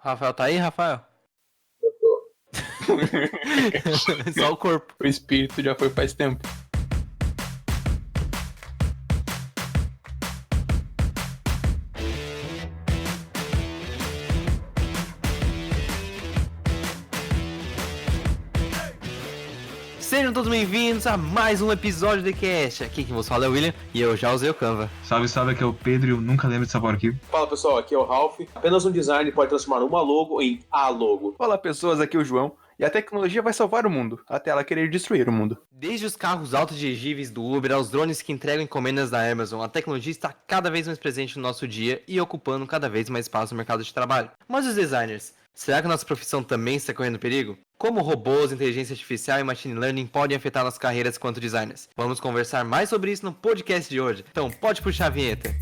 Rafael tá aí, Rafael? Só o corpo. O espírito já foi faz tempo. Sejam todos bem-vindos a mais um episódio do EQCast. Aqui quem vos fala é o William e eu já usei o Canva. Salve, salve, aqui é o Pedro e eu nunca lembro de salvar arquivo. Fala pessoal, aqui é o Ralph. Apenas um design pode transformar uma logo em a logo. Olá pessoas, aqui é o João. E a tecnologia vai salvar o mundo, até ela querer destruir o mundo. Desde os carros autodirigíveis do Uber aos drones que entregam encomendas da Amazon, a tecnologia está cada vez mais presente no nosso dia e ocupando cada vez mais espaço no mercado de trabalho. Mas os designers, será que nossa profissão também está correndo perigo? Como robôs, inteligência artificial e machine learning podem afetar nossas carreiras quanto designers? Vamos conversar mais sobre isso no podcast de hoje. Então pode puxar a vinheta.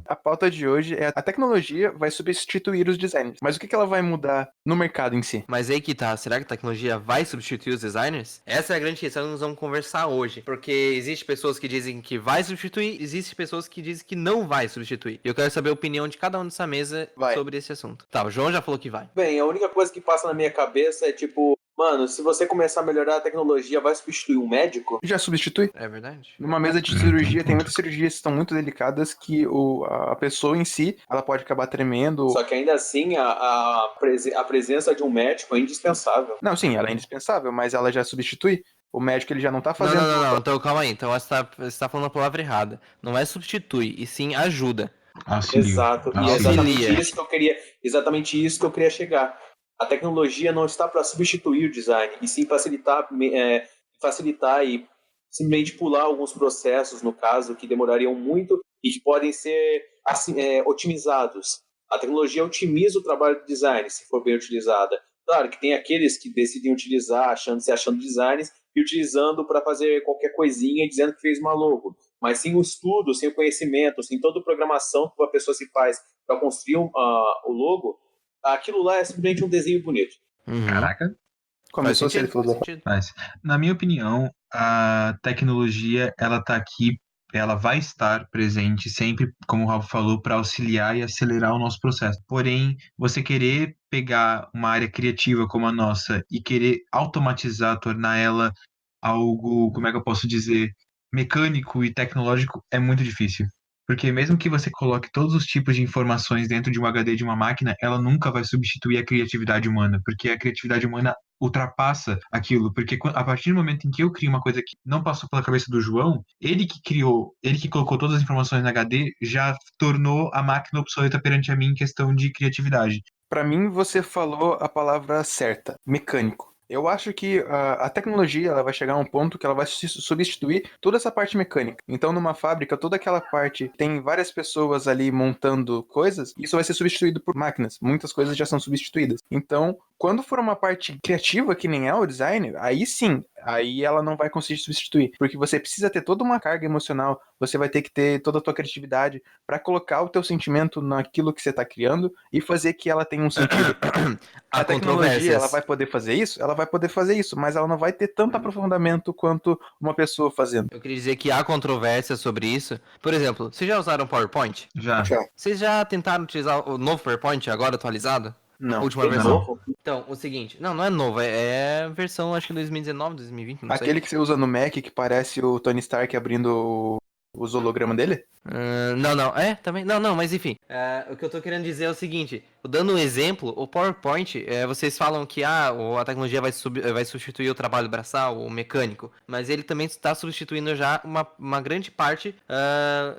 A pauta de hoje é a tecnologia vai substituir os designers. Mas o que ela vai mudar no mercado em si? Mas aí que tá, será que a tecnologia vai substituir os designers? Essa é a grande questão que nós vamos conversar hoje. Porque existem pessoas que dizem que vai substituir, existem pessoas que dizem que não vai substituir. E eu quero saber a opinião de cada um dessa mesa sobre esse assunto. Tá, o João já falou que vai. Bem, a única coisa que passa na minha cabeça é tipo, mano, se você começar a melhorar a tecnologia, vai substituir um médico? Já substitui? É verdade? Numa mesa de cirurgia, tem muitas cirurgias que estão muito delicadas que a pessoa em si, ela pode acabar tremendo. Só que ainda assim, a presença de um médico é indispensável. Não, sim, ela é indispensável, mas ela já substitui. O médico ele já não tá fazendo... Não, então calma aí. Então você tá falando a palavra errada. Não é substitui, e sim ajuda. Auxilia. Exato, e é exatamente isso que eu queria chegar. A tecnologia não está para substituir o design, e sim facilitar e simplesmente pular alguns processos, no caso, que demorariam muito e que podem ser otimizados. A tecnologia otimiza o trabalho do design, se for bem utilizada. Claro que tem aqueles que decidem utilizar achando designs e utilizando para fazer qualquer coisinha dizendo que fez uma logo. Mas sem o estudo, sem o conhecimento, sem toda a programação que a pessoa se faz para construir o logo, aquilo lá é simplesmente um desenho bonito. Uhum. Caraca. Começou Faz sentido. Mas, na minha opinião, a tecnologia, ela tá aqui, ela vai estar presente sempre, como o Ralf falou, para auxiliar e acelerar o nosso processo. Porém, você querer pegar uma área criativa como a nossa e querer automatizar, tornar ela algo, como é que eu posso dizer, mecânico e tecnológico, é muito difícil. Porque mesmo que você coloque todos os tipos de informações dentro de um HD de uma máquina, ela nunca vai substituir a criatividade humana, porque a criatividade humana ultrapassa aquilo, porque a partir do momento em que eu crio uma coisa que não passou pela cabeça do João, ele que criou, ele que colocou todas as informações na HD, já tornou a máquina obsoleta perante a mim em questão de criatividade. Pra mim, você falou a palavra certa, mecânico. Eu acho que a tecnologia ela vai chegar a um ponto que ela vai substituir toda essa parte mecânica. Então, numa fábrica, toda aquela parte tem várias pessoas ali montando coisas, isso vai ser substituído por máquinas. Muitas coisas já são substituídas. Então, quando for uma parte criativa, que nem é o design, aí sim, aí ela não vai conseguir substituir. Porque você precisa ter toda uma carga emocional, você vai ter que ter toda a tua criatividade para colocar o teu sentimento naquilo que você está criando e fazer que ela tenha um sentido. A tecnologia, ela vai poder fazer isso? Ela vai poder fazer isso, mas ela não vai ter tanto aprofundamento quanto uma pessoa fazendo. Eu queria dizer que há controvérsia sobre isso. Por exemplo, vocês já usaram PowerPoint? Já. Vocês já tentaram utilizar o novo PowerPoint agora atualizado? Não. Última Bem versão. novo. Então, o seguinte, não é novo, é versão acho que 2019, 2020, não sei. Aquele que você usa no Mac que parece o Tony Stark abrindo os hologramas dele? Também, mas enfim, o que eu tô querendo dizer é o seguinte, dando um exemplo, o PowerPoint, vocês falam que a tecnologia vai substituir o trabalho braçal, o mecânico, mas ele também está substituindo já uma grande parte,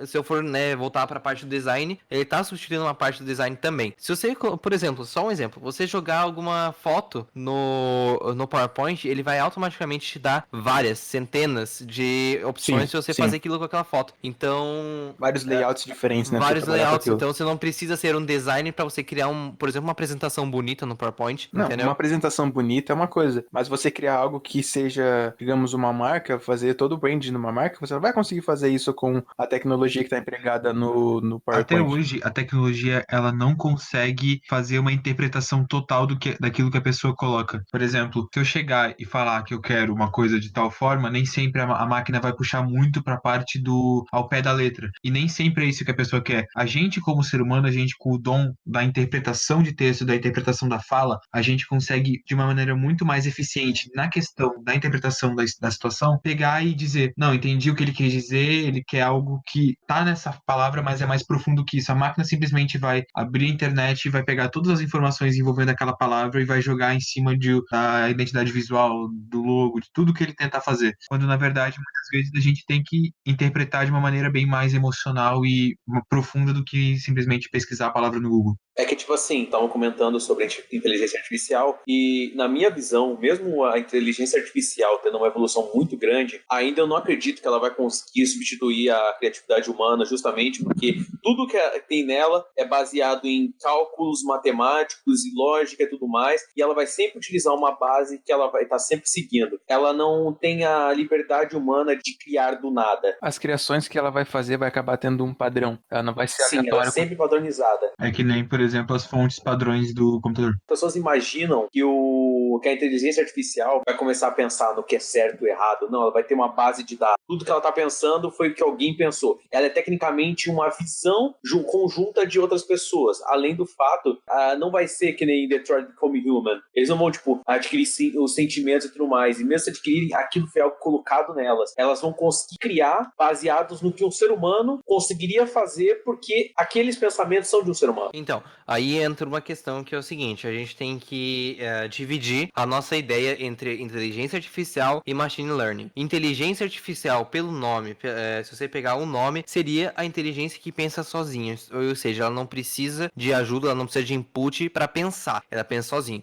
se eu for, voltar para a parte do design, ele está substituindo uma parte do design também. Se você, por exemplo, só um exemplo, você jogar alguma foto no PowerPoint, ele vai automaticamente te dar várias, centenas de opções se você fazer aquilo com aquela foto. Então... Vários layouts diferentes, né? Vários layouts, então você não precisa ser um designer para você criar por exemplo, uma apresentação bonita no PowerPoint, Não, entendeu? uma apresentação bonita é uma coisa, mas você criar algo que seja, digamos, uma marca, fazer todo o branding numa marca, você não vai conseguir fazer isso com a tecnologia que está empregada no Até PowerPoint. hoje, a tecnologia ela não consegue fazer uma interpretação total daquilo que a pessoa coloca. Por exemplo, se eu chegar e falar que eu quero uma coisa de tal forma, nem sempre a máquina vai puxar muito para a parte do ao pé da letra. E nem sempre é isso que a pessoa quer. A gente, como ser humano, a gente com o dom da interpretação de texto, da interpretação da fala, a gente consegue, de uma maneira muito mais eficiente na questão da interpretação da situação, pegar e dizer, não, entendi o que ele quis dizer, ele quer algo que tá nessa palavra, mas é mais profundo que isso. A máquina simplesmente vai abrir a internet e vai pegar todas as informações envolvendo aquela palavra e vai jogar em cima da identidade visual, do logo, de tudo que ele tentar fazer. Quando, na verdade, muitas vezes a gente tem que interpretar de uma maneira bem mais emocional e profunda do que simplesmente pesquisar a palavra no Google. É que, tipo assim, estavam comentando sobre inteligência artificial e, na minha visão, mesmo a inteligência artificial tendo uma evolução muito grande, ainda eu não acredito que ela vai conseguir substituir a criatividade humana, justamente porque tudo que tem nela é baseado em cálculos matemáticos e lógica e tudo mais, e ela vai sempre utilizar uma base que ela vai estar sempre seguindo. Ela não tem a liberdade humana de criar do nada. As criações que ela vai fazer vai acabar tendo um padrão. Ela não vai ser Sim, ela é aleatória. sempre padronizada. É que nem, por exemplo, as fontes padrões do computador. As pessoas imaginam que a inteligência artificial vai começar a pensar no que é certo ou errado. Não, ela vai ter uma base de dados. Tudo que ela está pensando foi o que alguém pensou. Ela é tecnicamente uma visão conjunta de outras pessoas. Além do fato, não vai ser que nem Detroit Become Human. Eles não vão, adquirir os sentimentos e tudo mais. E mesmo se adquirirem, aquilo foi algo colocado nelas. Elas vão conseguir criar baseados no que um ser humano conseguiria fazer porque aqueles pensamentos são de um ser humano. Então, aí entra uma questão que é o seguinte, a gente tem que dividir a nossa ideia entre inteligência artificial e machine learning. Inteligência artificial, pelo nome, se você pegar o nome, seria a inteligência que pensa sozinha, ou seja, ela não precisa de ajuda, ela não precisa de input para pensar, ela pensa sozinha.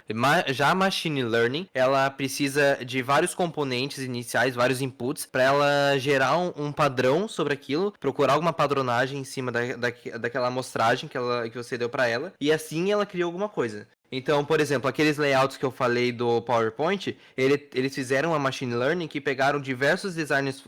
Já a machine learning, ela precisa de vários componentes iniciais, vários inputs, para ela gerar um padrão sobre aquilo, procurar alguma padronagem em cima daquela amostragem que você deu para ela, e assim ela criou alguma coisa. Então, por exemplo, aqueles layouts que eu falei do PowerPoint, eles fizeram uma machine learning que pegaram diversos designs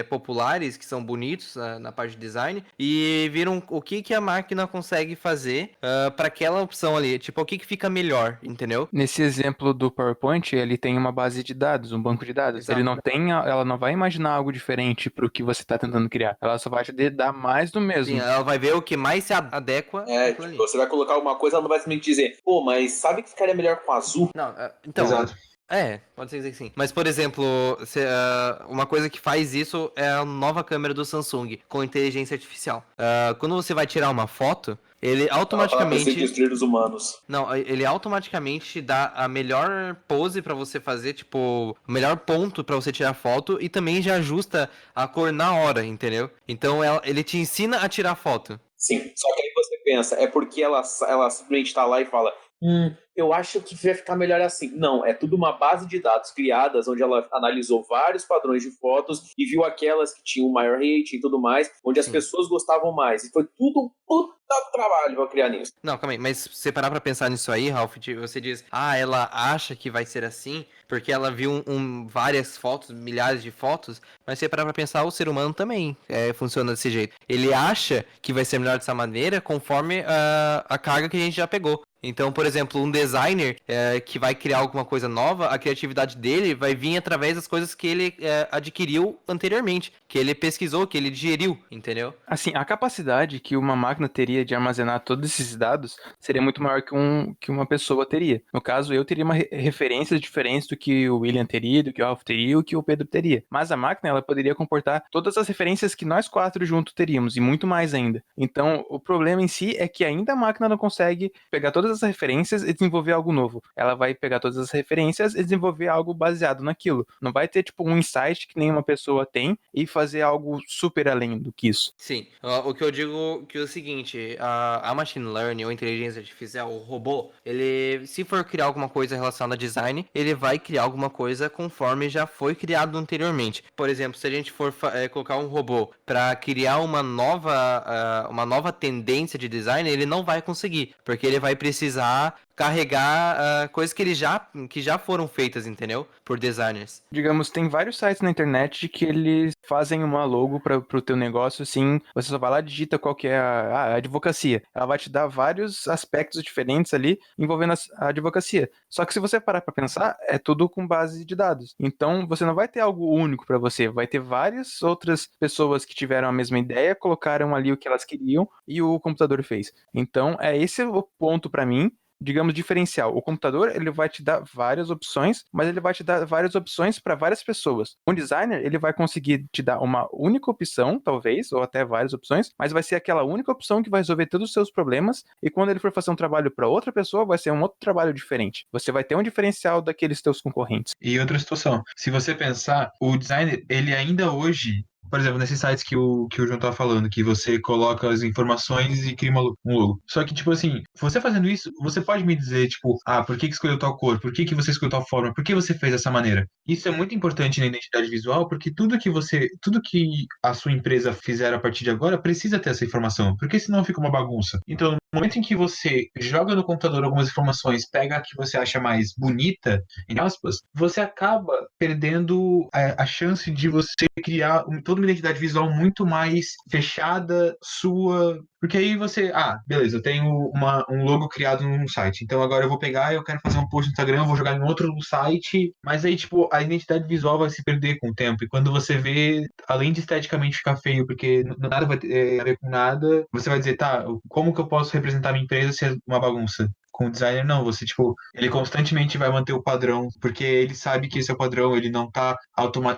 populares, que são bonitos na parte de design, e viram o que a máquina consegue fazer para aquela opção ali. Tipo, o que fica melhor, entendeu? Nesse exemplo do PowerPoint, ele tem uma base de dados, um banco de dados. Exato. Ela não vai imaginar algo diferente para o que você está tentando criar. Ela só vai te dar mais do mesmo. Sim, ela vai ver o que mais se adequa àquilo ali. Você vai colocar alguma coisa, ela não vai simplesmente dizer, pô, mas sabe que ficaria melhor com azul? Não, então... Exato. Pode ser que sim. Mas, por exemplo, uma coisa que faz isso é a nova câmera do Samsung, com inteligência artificial. Quando você vai tirar uma foto, ele automaticamente... destruir os humanos. Não, ele automaticamente dá a melhor pose pra você fazer, tipo, o melhor ponto pra você tirar foto e também já ajusta a cor na hora, entendeu? Então ele te ensina a tirar foto. Sim, só que aí você pensa, é porque ela simplesmente tá lá e fala, eu acho que vai ficar melhor assim. Não, é tudo uma base de dados criadas, onde ela analisou vários padrões de fotos e viu aquelas que tinham maior rating e tudo mais, onde as pessoas gostavam mais. E foi tudo um puta trabalho pra criar nisso. Não, calma aí, mas se você parar pra pensar nisso aí, Ralph, você diz, ela acha que vai ser assim, porque ela viu várias fotos, milhares de fotos, mas se você parar pra pensar, o ser humano também funciona desse jeito. Ele acha que vai ser melhor dessa maneira conforme a carga que a gente já pegou. Então, por exemplo, um designer que vai criar alguma coisa nova, a criatividade dele vai vir através das coisas que ele adquiriu anteriormente, que ele pesquisou, que ele digeriu, entendeu? Assim, a capacidade que uma máquina teria de armazenar todos esses dados seria muito maior que uma pessoa teria. No caso, eu teria referências diferentes do que o William teria, do que o Ralph teria e o que o Pedro teria. Mas a máquina, ela poderia comportar todas as referências que nós quatro juntos teríamos, e muito mais ainda. Então, o problema em si é que ainda a máquina não consegue pegar todas as referências e desenvolver algo novo. Ela vai pegar todas as referências e desenvolver algo baseado naquilo. Não vai ter, tipo, um insight que nenhuma pessoa tem e fazer algo super além do que isso. Sim, o que eu digo que é o seguinte, a machine learning ou inteligência artificial, o robô, ele, se for criar alguma coisa relacionada a design, ele vai criar alguma coisa conforme já foi criado anteriormente. Por exemplo, se a gente for colocar um robô para criar uma nova tendência de design, ele não vai conseguir, porque ele vai precisar precisar carregar coisas que já foram feitas, entendeu? Por designers. Digamos, tem vários sites na internet que eles fazem uma logo pro teu negócio, assim, você só vai lá e digita qual que é a advocacia. Ela vai te dar vários aspectos diferentes ali envolvendo a advocacia. Só que se você parar pra pensar, é tudo com base de dados. Então, você não vai ter algo único pra você, vai ter várias outras pessoas que tiveram a mesma ideia, colocaram ali o que elas queriam e o computador fez. Então, esse é o ponto pra mim, digamos, diferencial. O computador, ele vai te dar várias opções, mas ele vai te dar várias opções para várias pessoas. Um designer, ele vai conseguir te dar uma única opção, talvez, ou até várias opções, mas vai ser aquela única opção que vai resolver todos os seus problemas, e quando ele for fazer um trabalho para outra pessoa, vai ser um outro trabalho diferente. Você vai ter um diferencial daqueles teus concorrentes. E outra situação, se você pensar, o designer, ele ainda hoje, por exemplo, nesses sites que o João tá falando, que você coloca as informações e cria um logo. Só que, tipo assim, você fazendo isso, você pode me dizer, tipo, por que escolheu tal cor? Por que você escolheu tal forma? Por que você fez dessa maneira? Isso é muito importante na identidade visual, porque tudo que a sua empresa fizer a partir de agora precisa ter essa informação, porque senão fica uma bagunça. Então, no momento em que você joga no computador algumas informações, pega a que você acha mais bonita, em aspas, você acaba perdendo a chance de você criar toda uma identidade visual muito mais fechada, sua. Porque aí você, beleza, eu tenho um logo criado num site, então agora eu vou pegar, eu quero fazer um post no Instagram, eu vou jogar em outro site, mas aí, tipo, a identidade visual vai se perder com o tempo, e quando você vê, além de esteticamente ficar feio, porque nada vai ter a ver com nada, você vai dizer, como que eu posso representar minha empresa se é uma bagunça? Com o designer, não. Você, tipo, ele constantemente vai manter o padrão, porque ele sabe que esse é o padrão, ele não tá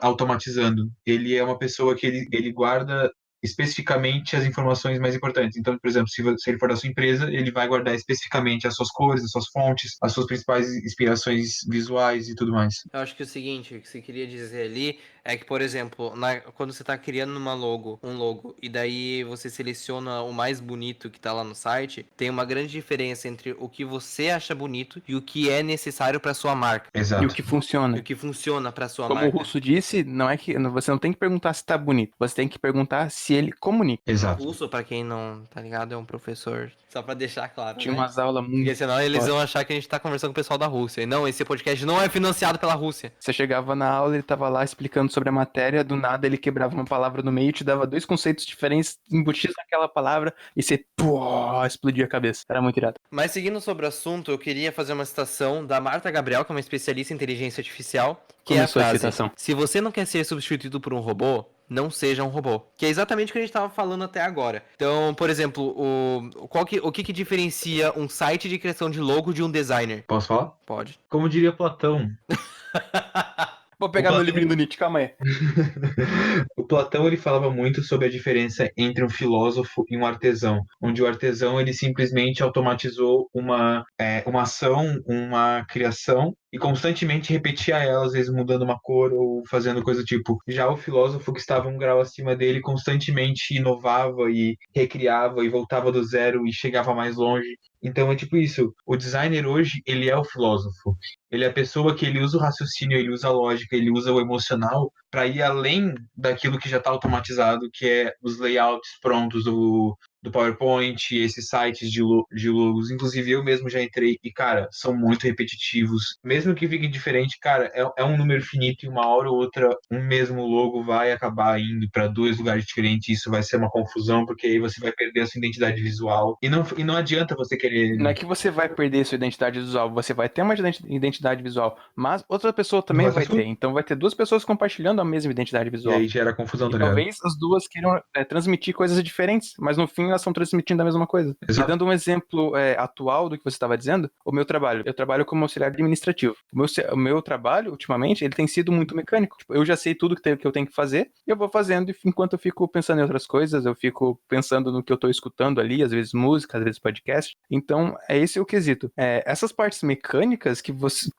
automatizando. Ele é uma pessoa que ele guarda especificamente as informações mais importantes. Então, por exemplo, se ele for da sua empresa, ele vai guardar especificamente as suas cores, as suas fontes, as suas principais inspirações visuais e tudo mais. Eu acho que o seguinte, o que você queria dizer ali é que, por exemplo, quando você está criando um logo, e daí você seleciona o mais bonito que está lá no site, tem uma grande diferença entre o que você acha bonito e o que é necessário para sua marca. Exato. E o que funciona. E o que funciona para sua Como marca. o Russo disse, não é que você não tem que perguntar se tá bonito, você tem que perguntar se ele comunica. Exato. O Russo, para quem não tá ligado, é um professor, só para deixar claro, Tinha né? umas aulas muito... Porque senão eles vão achar que a gente tá conversando com o pessoal da Rússia. E não, esse podcast não é financiado pela Rússia. Você chegava na aula, ele tava lá explicando sobre a matéria, do nada ele quebrava uma palavra no meio, te dava dois conceitos diferentes, embutidos naquela palavra, e você, explodia a cabeça. Era muito irado. Mas seguindo sobre o assunto, eu queria fazer uma citação da Marta Gabriel, que é uma especialista em inteligência artificial, que Começou é a a frase, citação. se você não quer ser substituído por um robô, não seja um robô. Que é exatamente o que a gente estava falando até agora. Então, por exemplo, o que diferencia um site de criação de logo de um designer? Posso falar? Pode. Como diria Platão, Vou pegar meu livrinho do Nietzsche, calma aí. o Platão ele falava muito sobre a diferença entre um filósofo e um artesão, onde o artesão ele simplesmente automatizou uma ação, uma criação e constantemente repetia ela, às vezes mudando uma cor ou fazendo coisa do tipo. Já o filósofo que estava um grau acima dele constantemente inovava e recriava e voltava do zero e chegava mais longe. Então é tipo isso, o designer hoje, ele é o filósofo. Ele é a pessoa que ele usa o raciocínio, ele usa a lógica, ele usa o emocional para ir além daquilo que já está automatizado, que é os layouts prontos do PowerPoint, esses sites de logos. Inclusive, eu mesmo já entrei e, cara, são muito repetitivos. Mesmo que fique diferente, cara, é um número finito e uma hora ou outra um mesmo logo vai acabar indo para dois lugares diferentes. Isso vai ser uma confusão, porque aí você vai perder a sua identidade visual. E não adianta você querer... Não é que você vai perder sua identidade visual, você vai ter uma identidade visual, mas outra pessoa também vai ter. Então vai ter duas pessoas compartilhando a mesma identidade E visual. aí gera confusão, tá E ligado? talvez as duas queiram transmitir coisas diferentes, mas no fim elas estão transmitindo a mesma coisa. Exato. E dando um exemplo atual do que você estava dizendo, o meu trabalho. Eu trabalho como auxiliar administrativo. O meu trabalho, ultimamente, ele tem sido muito mecânico. Tipo, eu já sei tudo que eu tenho que fazer, e eu vou fazendo enquanto eu fico pensando em outras coisas, eu fico pensando no que eu tô escutando ali, às vezes música, às vezes podcast. Então, é esse o quesito. Essas partes mecânicas que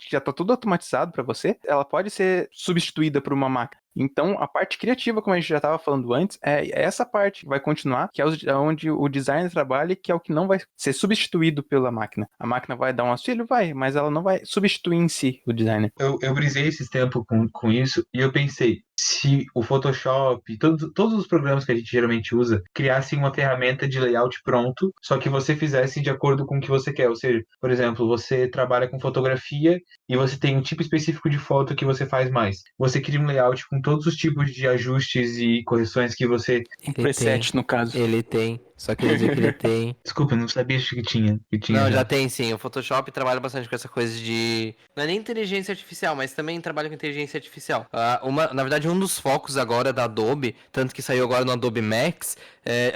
já tá tudo automatizado para você, ela pode ser substituída por uma máquina. Então, a parte criativa, como a gente já estava falando antes, é essa parte que vai continuar, que é onde o designer trabalha, que é o que não vai ser substituído pela máquina. A máquina vai dar um auxílio? Vai, mas ela não vai substituir em si o designer. Eu brisei esses tempos com isso e eu pensei, se o Photoshop, todos os programas que a gente geralmente usa, criassem uma ferramenta de layout pronto, só que você fizesse de acordo com o que você quer. Ou seja, por exemplo, você trabalha com fotografia e você tem um tipo específico de foto que você faz mais. Você cria um layout com todos os tipos de ajustes e correções que você... Um Ele preset, tem. no caso. Ele tem. Só queria dizer que ele tem. Desculpa, eu não sabia que tinha Não, já. já tem sim. O Photoshop trabalha bastante com essa coisa de. Não é nem inteligência artificial, mas também trabalha com inteligência artificial. Na verdade, um dos focos agora da Adobe, tanto que saiu agora no Adobe Max,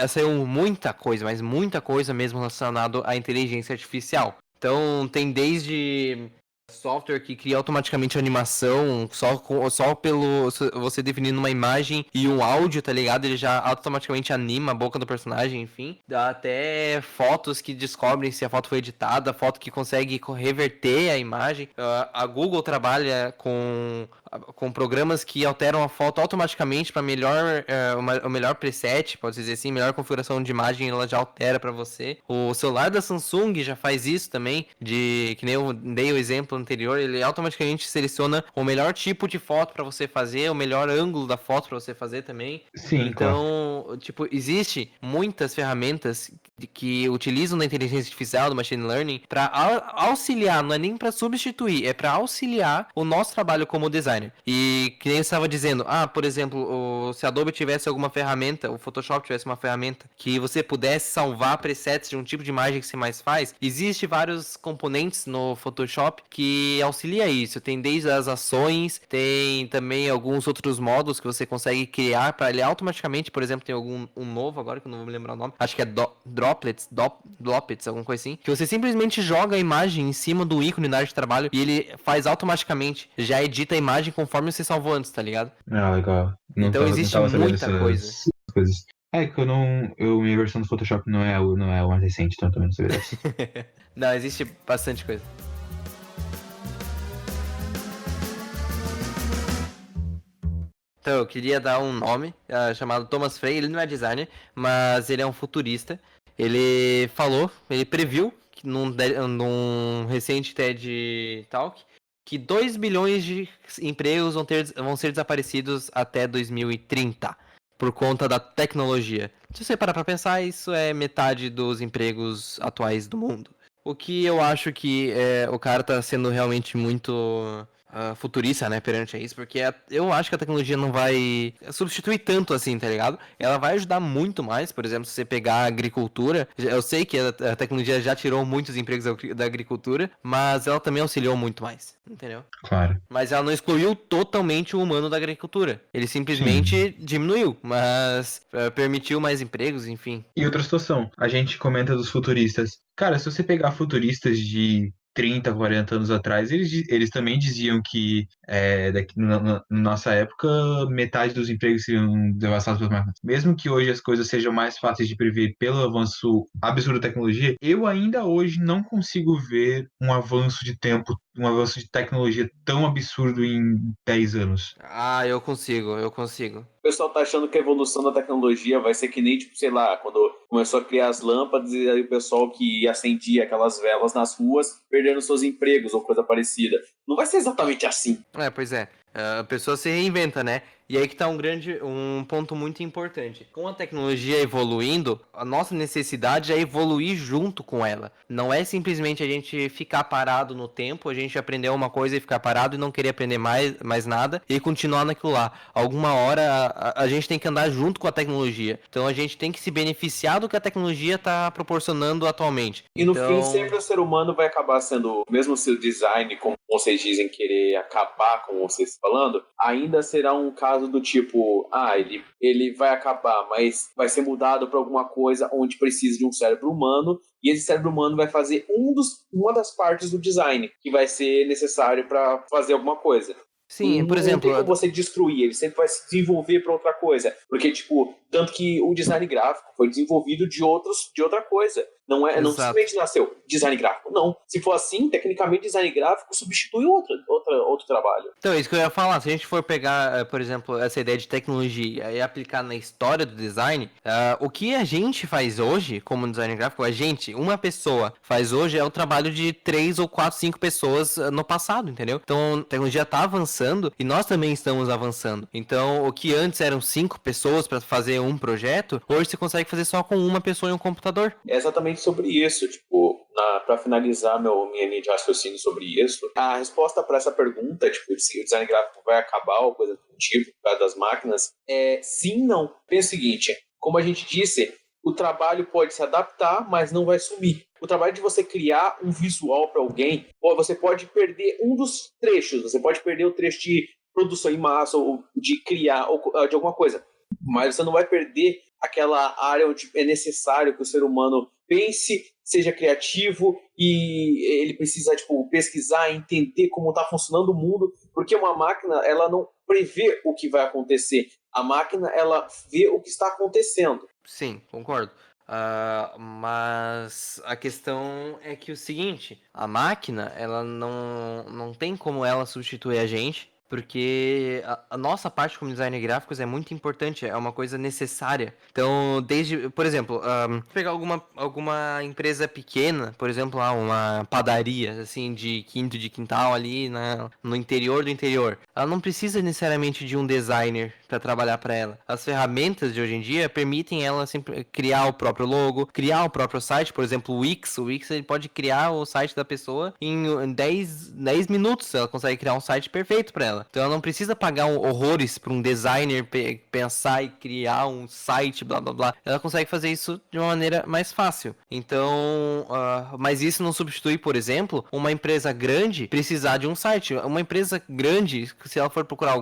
saiu muita coisa, mas muita coisa mesmo relacionado à inteligência artificial. Então, tem desde software que cria automaticamente animação, só pelo você definindo uma imagem e um áudio, tá ligado? Ele já automaticamente anima a boca do personagem, enfim. Dá até fotos que descobrem se a foto foi editada, foto que consegue reverter a imagem. A Google trabalha com programas que alteram a foto automaticamente para o melhor preset, pode dizer assim, melhor configuração de imagem, ela já altera para você. O celular da Samsung já faz isso também, que nem eu dei o exemplo anterior, ele automaticamente seleciona o melhor tipo de foto para você fazer, o melhor ângulo da foto para você fazer também. Sim, claro. Então, tipo, existe muitas ferramentas que utilizam da inteligência artificial, do machine learning, para auxiliar, não é nem para substituir, é para auxiliar o nosso trabalho como designer. E que nem eu estava dizendo, por exemplo, se a Adobe tivesse alguma ferramenta, o Photoshop tivesse uma ferramenta que você pudesse salvar presets de um tipo de imagem que você mais faz, existe vários componentes no Photoshop que auxilia isso. Tem desde as ações, tem também alguns outros modos que você consegue criar para ele automaticamente, por exemplo, tem um novo agora que eu não vou me lembrar o nome, acho que é Droplets, alguma coisa assim, que você simplesmente joga a imagem em cima do ícone na área de trabalho e ele faz automaticamente, já edita a imagem conforme você salvou antes, tá ligado? Ah, legal. Então existe não tava sabendo muita coisa. essas coisas. É que minha versão do Photoshop não é o mais recente, então eu também não sabia dessa. Não, existe bastante coisa. Então, eu queria dar um nome chamado Thomas Frey. Ele não é designer, mas ele é um futurista. Ele previu que num recente TED Talk que 2 bilhões de empregos vão ser desaparecidos até 2030 por conta da tecnologia. Se você parar pra pensar, isso é metade dos empregos atuais do mundo. O que eu acho que o cara tá sendo realmente muito futurista, né, perante a isso, porque eu acho que a tecnologia não vai substituir tanto assim, tá ligado? Ela vai ajudar muito mais, por exemplo, se você pegar a agricultura, eu sei que a tecnologia já tirou muitos empregos da agricultura, mas ela também auxiliou muito mais, entendeu? Claro. Mas ela não excluiu totalmente o humano da agricultura. Ele simplesmente diminuiu, mas permitiu mais empregos, enfim. E outra situação, a gente comenta dos futuristas. Cara, se você pegar futuristas de 30, 40 anos atrás, eles também diziam que na nossa época, metade dos empregos seriam devastados pelas máquinas. Mesmo que hoje as coisas sejam mais fáceis de prever pelo avanço absurdo da tecnologia, eu ainda hoje não consigo ver um avanço de tempo, um avanço de tecnologia tão absurdo em 10 anos. Eu consigo. O pessoal tá achando que a evolução da tecnologia vai ser que nem, tipo, sei lá, quando começou a criar as lâmpadas e aí o pessoal que acendia aquelas velas nas ruas perdendo seus empregos ou coisa parecida. Não vai ser exatamente assim. Pois é. A pessoa se reinventa, né? E aí que tá um ponto muito importante. Com a tecnologia evoluindo, a nossa necessidade é evoluir junto com ela. Não é simplesmente a gente ficar parado no tempo, a gente aprender uma coisa e ficar parado e não querer aprender mais nada e continuar naquilo lá. Alguma hora a gente tem que andar junto com a tecnologia. Então a gente tem que se beneficiar do que a tecnologia tá proporcionando atualmente. E no fim, sempre o ser humano vai acabar sendo, mesmo se o design, como vocês dizem, querer acabar com vocês falando, ainda será um caso do tipo, ele vai acabar, mas vai ser mudado para alguma coisa onde precisa de um cérebro humano, e esse cérebro humano vai fazer uma das partes do design que vai ser necessário para fazer alguma coisa. Sim, por exemplo... Não tem como você destruir, ele sempre vai se desenvolver para outra coisa. Porque, tipo, tanto que o design gráfico foi desenvolvido de outra coisa. Não Exato. simplesmente nasceu design gráfico. Não. Se for assim, tecnicamente design gráfico substitui outro trabalho. Então, é isso que eu ia falar. Se a gente for pegar, por exemplo, essa ideia de tecnologia e aplicar na história do design, o que a gente faz hoje, como design gráfico, uma pessoa faz hoje é o trabalho de 3 ou 4, 5 pessoas no passado, entendeu? Então, a tecnologia está avançando e nós também estamos avançando. Então, o que antes eram 5 pessoas para fazer um projeto, hoje você consegue fazer só com uma pessoa em um computador. É exatamente sobre isso, tipo, para finalizar minha linha de raciocínio sobre isso, a resposta para essa pergunta, tipo, se o design gráfico vai acabar ou coisa do tipo, por causa das máquinas, é sim, não. Pensa o seguinte, como a gente disse, o trabalho pode se adaptar, mas não vai sumir. O trabalho de você criar um visual para alguém, ou você pode perder um dos trechos, você pode perder o trecho de produção em massa, ou de criar, ou de alguma coisa, mas você não vai perder aquela área onde é necessário que o ser humano pense, seja criativo e ele precisa tipo, pesquisar, entender como está funcionando o mundo, porque uma máquina ela não prevê o que vai acontecer, a máquina ela vê o que está acontecendo. Sim, concordo. Mas a questão é que o seguinte, a máquina, ela não tem como ela substituir a gente, porque a nossa parte como designer gráficos é muito importante, é uma coisa necessária. Então, por exemplo, pegar alguma empresa pequena, por exemplo, uma padaria, assim, de quintal ali no interior do interior. Ela não precisa necessariamente de um designer para trabalhar para ela. As ferramentas de hoje em dia permitem ela sempre criar o próprio logo, criar o próprio site, por exemplo, o Wix ele pode criar o site da pessoa em 10 minutos, ela consegue criar um site perfeito para ela. Então ela não precisa pagar horrores para um designer pensar e criar um site, blá blá blá. Ela consegue fazer isso de uma maneira mais fácil. Então, mas isso não substitui, por exemplo, uma empresa grande precisar de um site. Uma empresa grande, se ela for procurar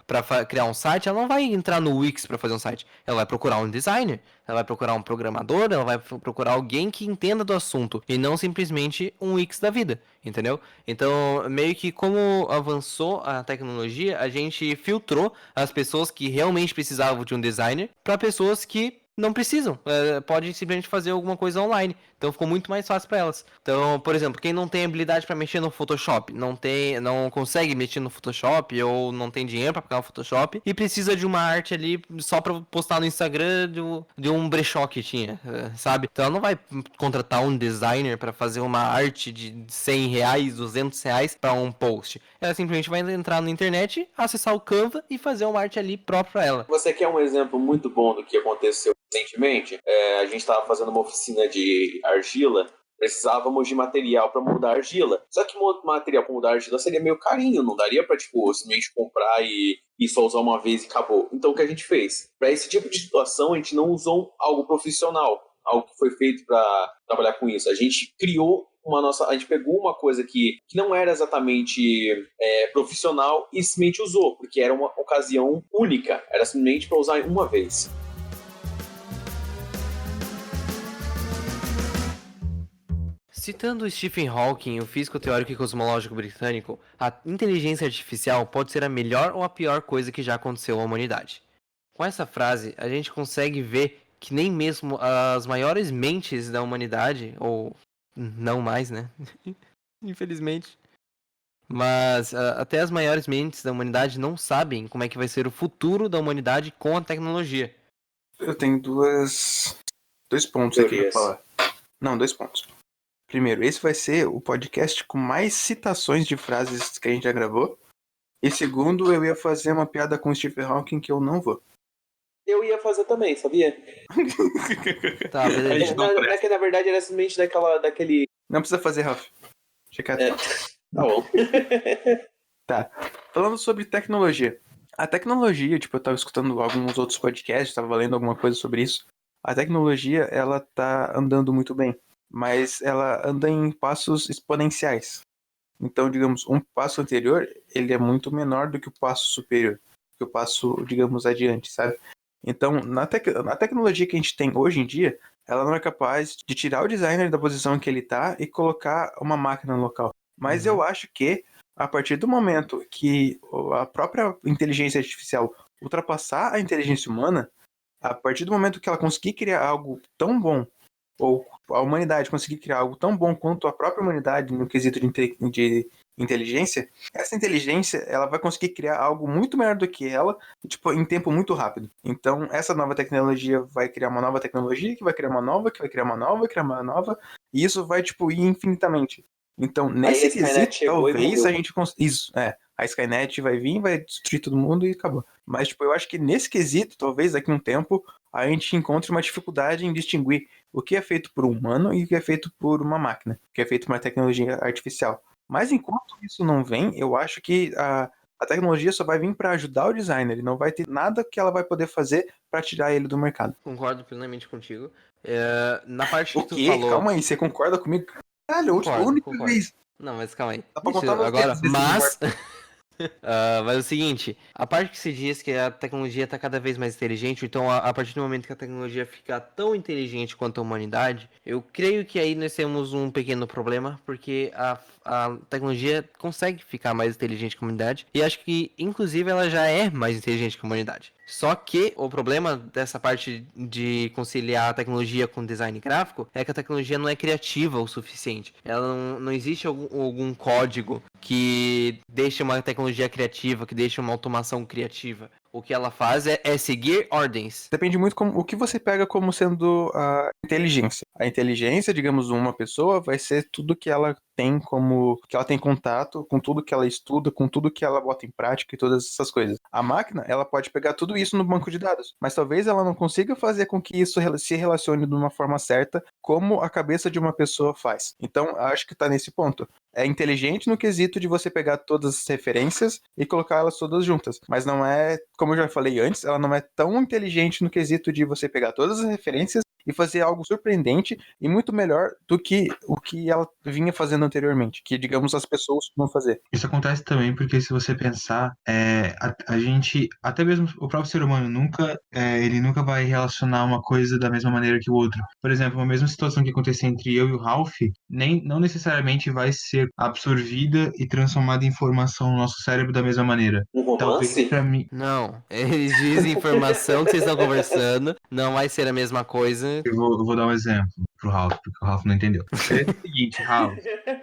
para criar um site, ela não vai entrar no Wix para fazer um site. Ela vai procurar um designer, ela vai procurar um programador, ela vai procurar alguém que entenda do assunto e não simplesmente um Wix da vida, entendeu? Então, meio que como avançou a tecnologia, a gente filtrou as pessoas que realmente precisavam de um designer para pessoas que não precisam, pode simplesmente fazer alguma coisa online. Então ficou muito mais fácil para elas. Então, por exemplo, quem não tem habilidade para mexer no Photoshop, não consegue mexer no Photoshop ou não tem dinheiro para pagar o Photoshop e precisa de uma arte ali só para postar no Instagram de um brechó que tinha, sabe? Então ela não vai contratar um designer para fazer uma arte de R$100, R$200 para um post. Ela simplesmente vai entrar na internet, acessar o Canva e fazer uma arte ali própria para ela. Você quer um exemplo muito bom do que aconteceu recentemente? A gente estava fazendo uma oficina de argila, precisávamos de material para moldar argila. Só que material para moldar argila seria meio carinho, não daria para tipo, simplesmente comprar e só usar uma vez e acabou. Então o que a gente fez? Para esse tipo de situação, a gente não usou algo profissional, algo que foi feito para trabalhar com isso. A gente criou a gente pegou uma coisa que não era exatamente profissional e simplesmente usou, porque era uma ocasião única, era simplesmente para usar uma vez. Citando Stephen Hawking, o físico teórico e cosmológico britânico, a inteligência artificial pode ser a melhor ou a pior coisa que já aconteceu à humanidade. Com essa frase, a gente consegue ver que nem mesmo as maiores mentes da humanidade, ou não mais, né? Infelizmente. Mas até as maiores mentes da humanidade não sabem como é que vai ser o futuro da humanidade com a tecnologia. Eu tenho dois pontos aqui pra falar. Não, 2 pontos. Primeiro, esse vai ser o podcast com mais citações de frases que a gente já gravou. E segundo, eu ia fazer uma piada com o Stephen Hawking que eu não vou. Eu ia fazer também, sabia? Tá, beleza. É que na verdade era simplesmente daquele... Não precisa fazer, Ralph. Fica Tá bom. Tá. Falando sobre tecnologia. A tecnologia, tipo, eu tava escutando alguns outros podcasts, tava lendo alguma coisa sobre isso. A tecnologia, ela tá andando muito bem. Mas ela anda em passos exponenciais. Então, digamos, um passo anterior, ele é muito menor do que o passo superior. Que o passo, digamos, adiante, sabe? Então, na tecnologia que a gente tem hoje em dia, ela não é capaz de tirar o designer da posição que ele tá e colocar uma máquina no local. Mas eu acho que, a partir do momento que a própria inteligência artificial ultrapassar a inteligência humana, a partir do momento que ela conseguir criar algo tão bom ou a humanidade conseguir criar algo tão bom quanto a própria humanidade no quesito de inteligência, essa inteligência, ela vai conseguir criar algo muito melhor do que ela, tipo, em tempo muito rápido. Então, essa nova tecnologia vai criar uma nova tecnologia, que vai criar uma nova, que vai criar uma nova, criar uma nova, e isso vai, tipo, ir infinitamente. Então, nesse a Skynet quesito, chegou e talvez morreu. a gente consiga... Isso, a Skynet vai vir, vai destruir todo mundo e acabou. Mas, tipo, eu acho que nesse quesito, talvez daqui a um tempo, a gente encontre uma dificuldade em distinguir o que é feito por um humano e o que é feito por uma máquina, o que é feito por uma tecnologia artificial. Mas enquanto isso não vem, eu acho que a tecnologia só vai vir para ajudar o designer. Ele não vai ter nada que ela vai poder fazer para tirar ele do mercado. Concordo plenamente contigo. Na parte O que tu quê? falou... Calma aí, você concorda comigo? Caralho, a única Concordo. vez. Não, mas calma aí. Dá pra Deixa contar nos agora, dedos desse mas... mas é o seguinte, a parte que se diz que a tecnologia está cada vez mais inteligente, então a partir do momento que a tecnologia ficar tão inteligente quanto a humanidade, eu creio que aí nós temos um pequeno problema, porque a tecnologia consegue ficar mais inteligente que a humanidade, e acho que inclusive ela já é mais inteligente que a humanidade. Só que o problema dessa parte de conciliar a tecnologia com design gráfico é que a tecnologia não é criativa o suficiente. Ela não existe algum código que deixe uma tecnologia criativa, que deixe uma automação criativa. O que ela faz é seguir ordens. Depende muito o que você pega como sendo a inteligência. A inteligência, digamos, de uma pessoa vai ser tudo que ela tem que ela tem contato com tudo que ela estuda, com tudo que ela bota em prática e todas essas coisas. A máquina, ela pode pegar tudo isso no banco de dados, mas talvez ela não consiga fazer com que isso se relacione de uma forma certa como a cabeça de uma pessoa faz. Então, acho que tá nesse ponto. É inteligente no quesito de você pegar todas as referências e colocar elas todas juntas. Mas não é, como eu já falei antes, ela não é tão inteligente no quesito de você pegar todas as referências e fazer algo surpreendente e muito melhor do que o que ela vinha fazendo anteriormente, que, digamos, as pessoas vão fazer. Isso acontece também porque se você pensar, a gente, até mesmo o próprio ser humano ele nunca vai relacionar uma coisa da mesma maneira que o outro. Por exemplo, a mesma situação que acontecer entre eu e o Ralph, não necessariamente vai ser absorvida e transformada em informação no nosso cérebro da mesma maneira. Um Talvez romance? para mim, Não, eles dizem informação que vocês estão conversando, não vai ser a mesma coisa. eu vou dar um exemplo pro Ralph, porque o Ralph não entendeu. É o seguinte, Ralph,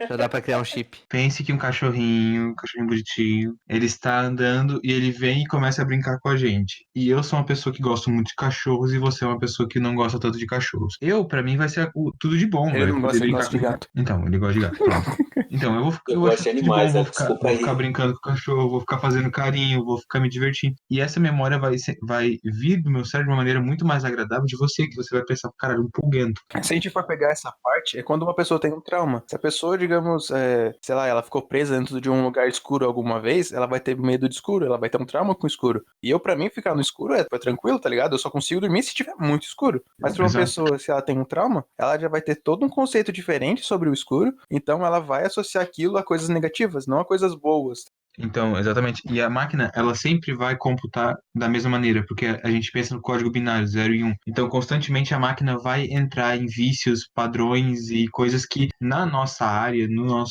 Já dá pra criar um chip. pense que um cachorrinho bonitinho, ele está andando e ele vem e começa a brincar com a gente. E eu sou uma pessoa que gosta muito de cachorros e você é uma pessoa que não gosta tanto de cachorros. Pra mim, vai ser tudo de bom, Ele vai não poder gosta, ele brincar gosta de com... gato. Então, ele gosta de gato, pronto. Então, eu Eu vou achar gosto de tudo de bom, animais, né? Desculpa vou aí. ficar brincando com o cachorro, vou ficar fazendo carinho, vou ficar me divertindo. E essa memória vai vir do meu cérebro de uma maneira muito mais agradável de você, que você vai pensar, caralho, um pulguento. Se a gente for pegar essa parte, é quando uma pessoa tem um trauma. Se a pessoa, digamos, sei lá, ela ficou presa dentro de um lugar escuro alguma vez, ela vai ter medo de escuro, ela vai ter um trauma com o escuro. E pra mim, ficar no escuro é tranquilo, tá ligado? Eu só consigo dormir se tiver muito escuro. Mas pra uma Exato. pessoa, se ela tem um trauma, ela já vai ter todo um conceito diferente sobre o escuro, então ela vai associar aquilo a coisas negativas, não a coisas boas. Então, exatamente. E a máquina, ela sempre vai computar da mesma maneira, porque a gente pensa no código binário, 0 e 1. Então, constantemente a máquina vai entrar em vícios, padrões e coisas que na nossa área, na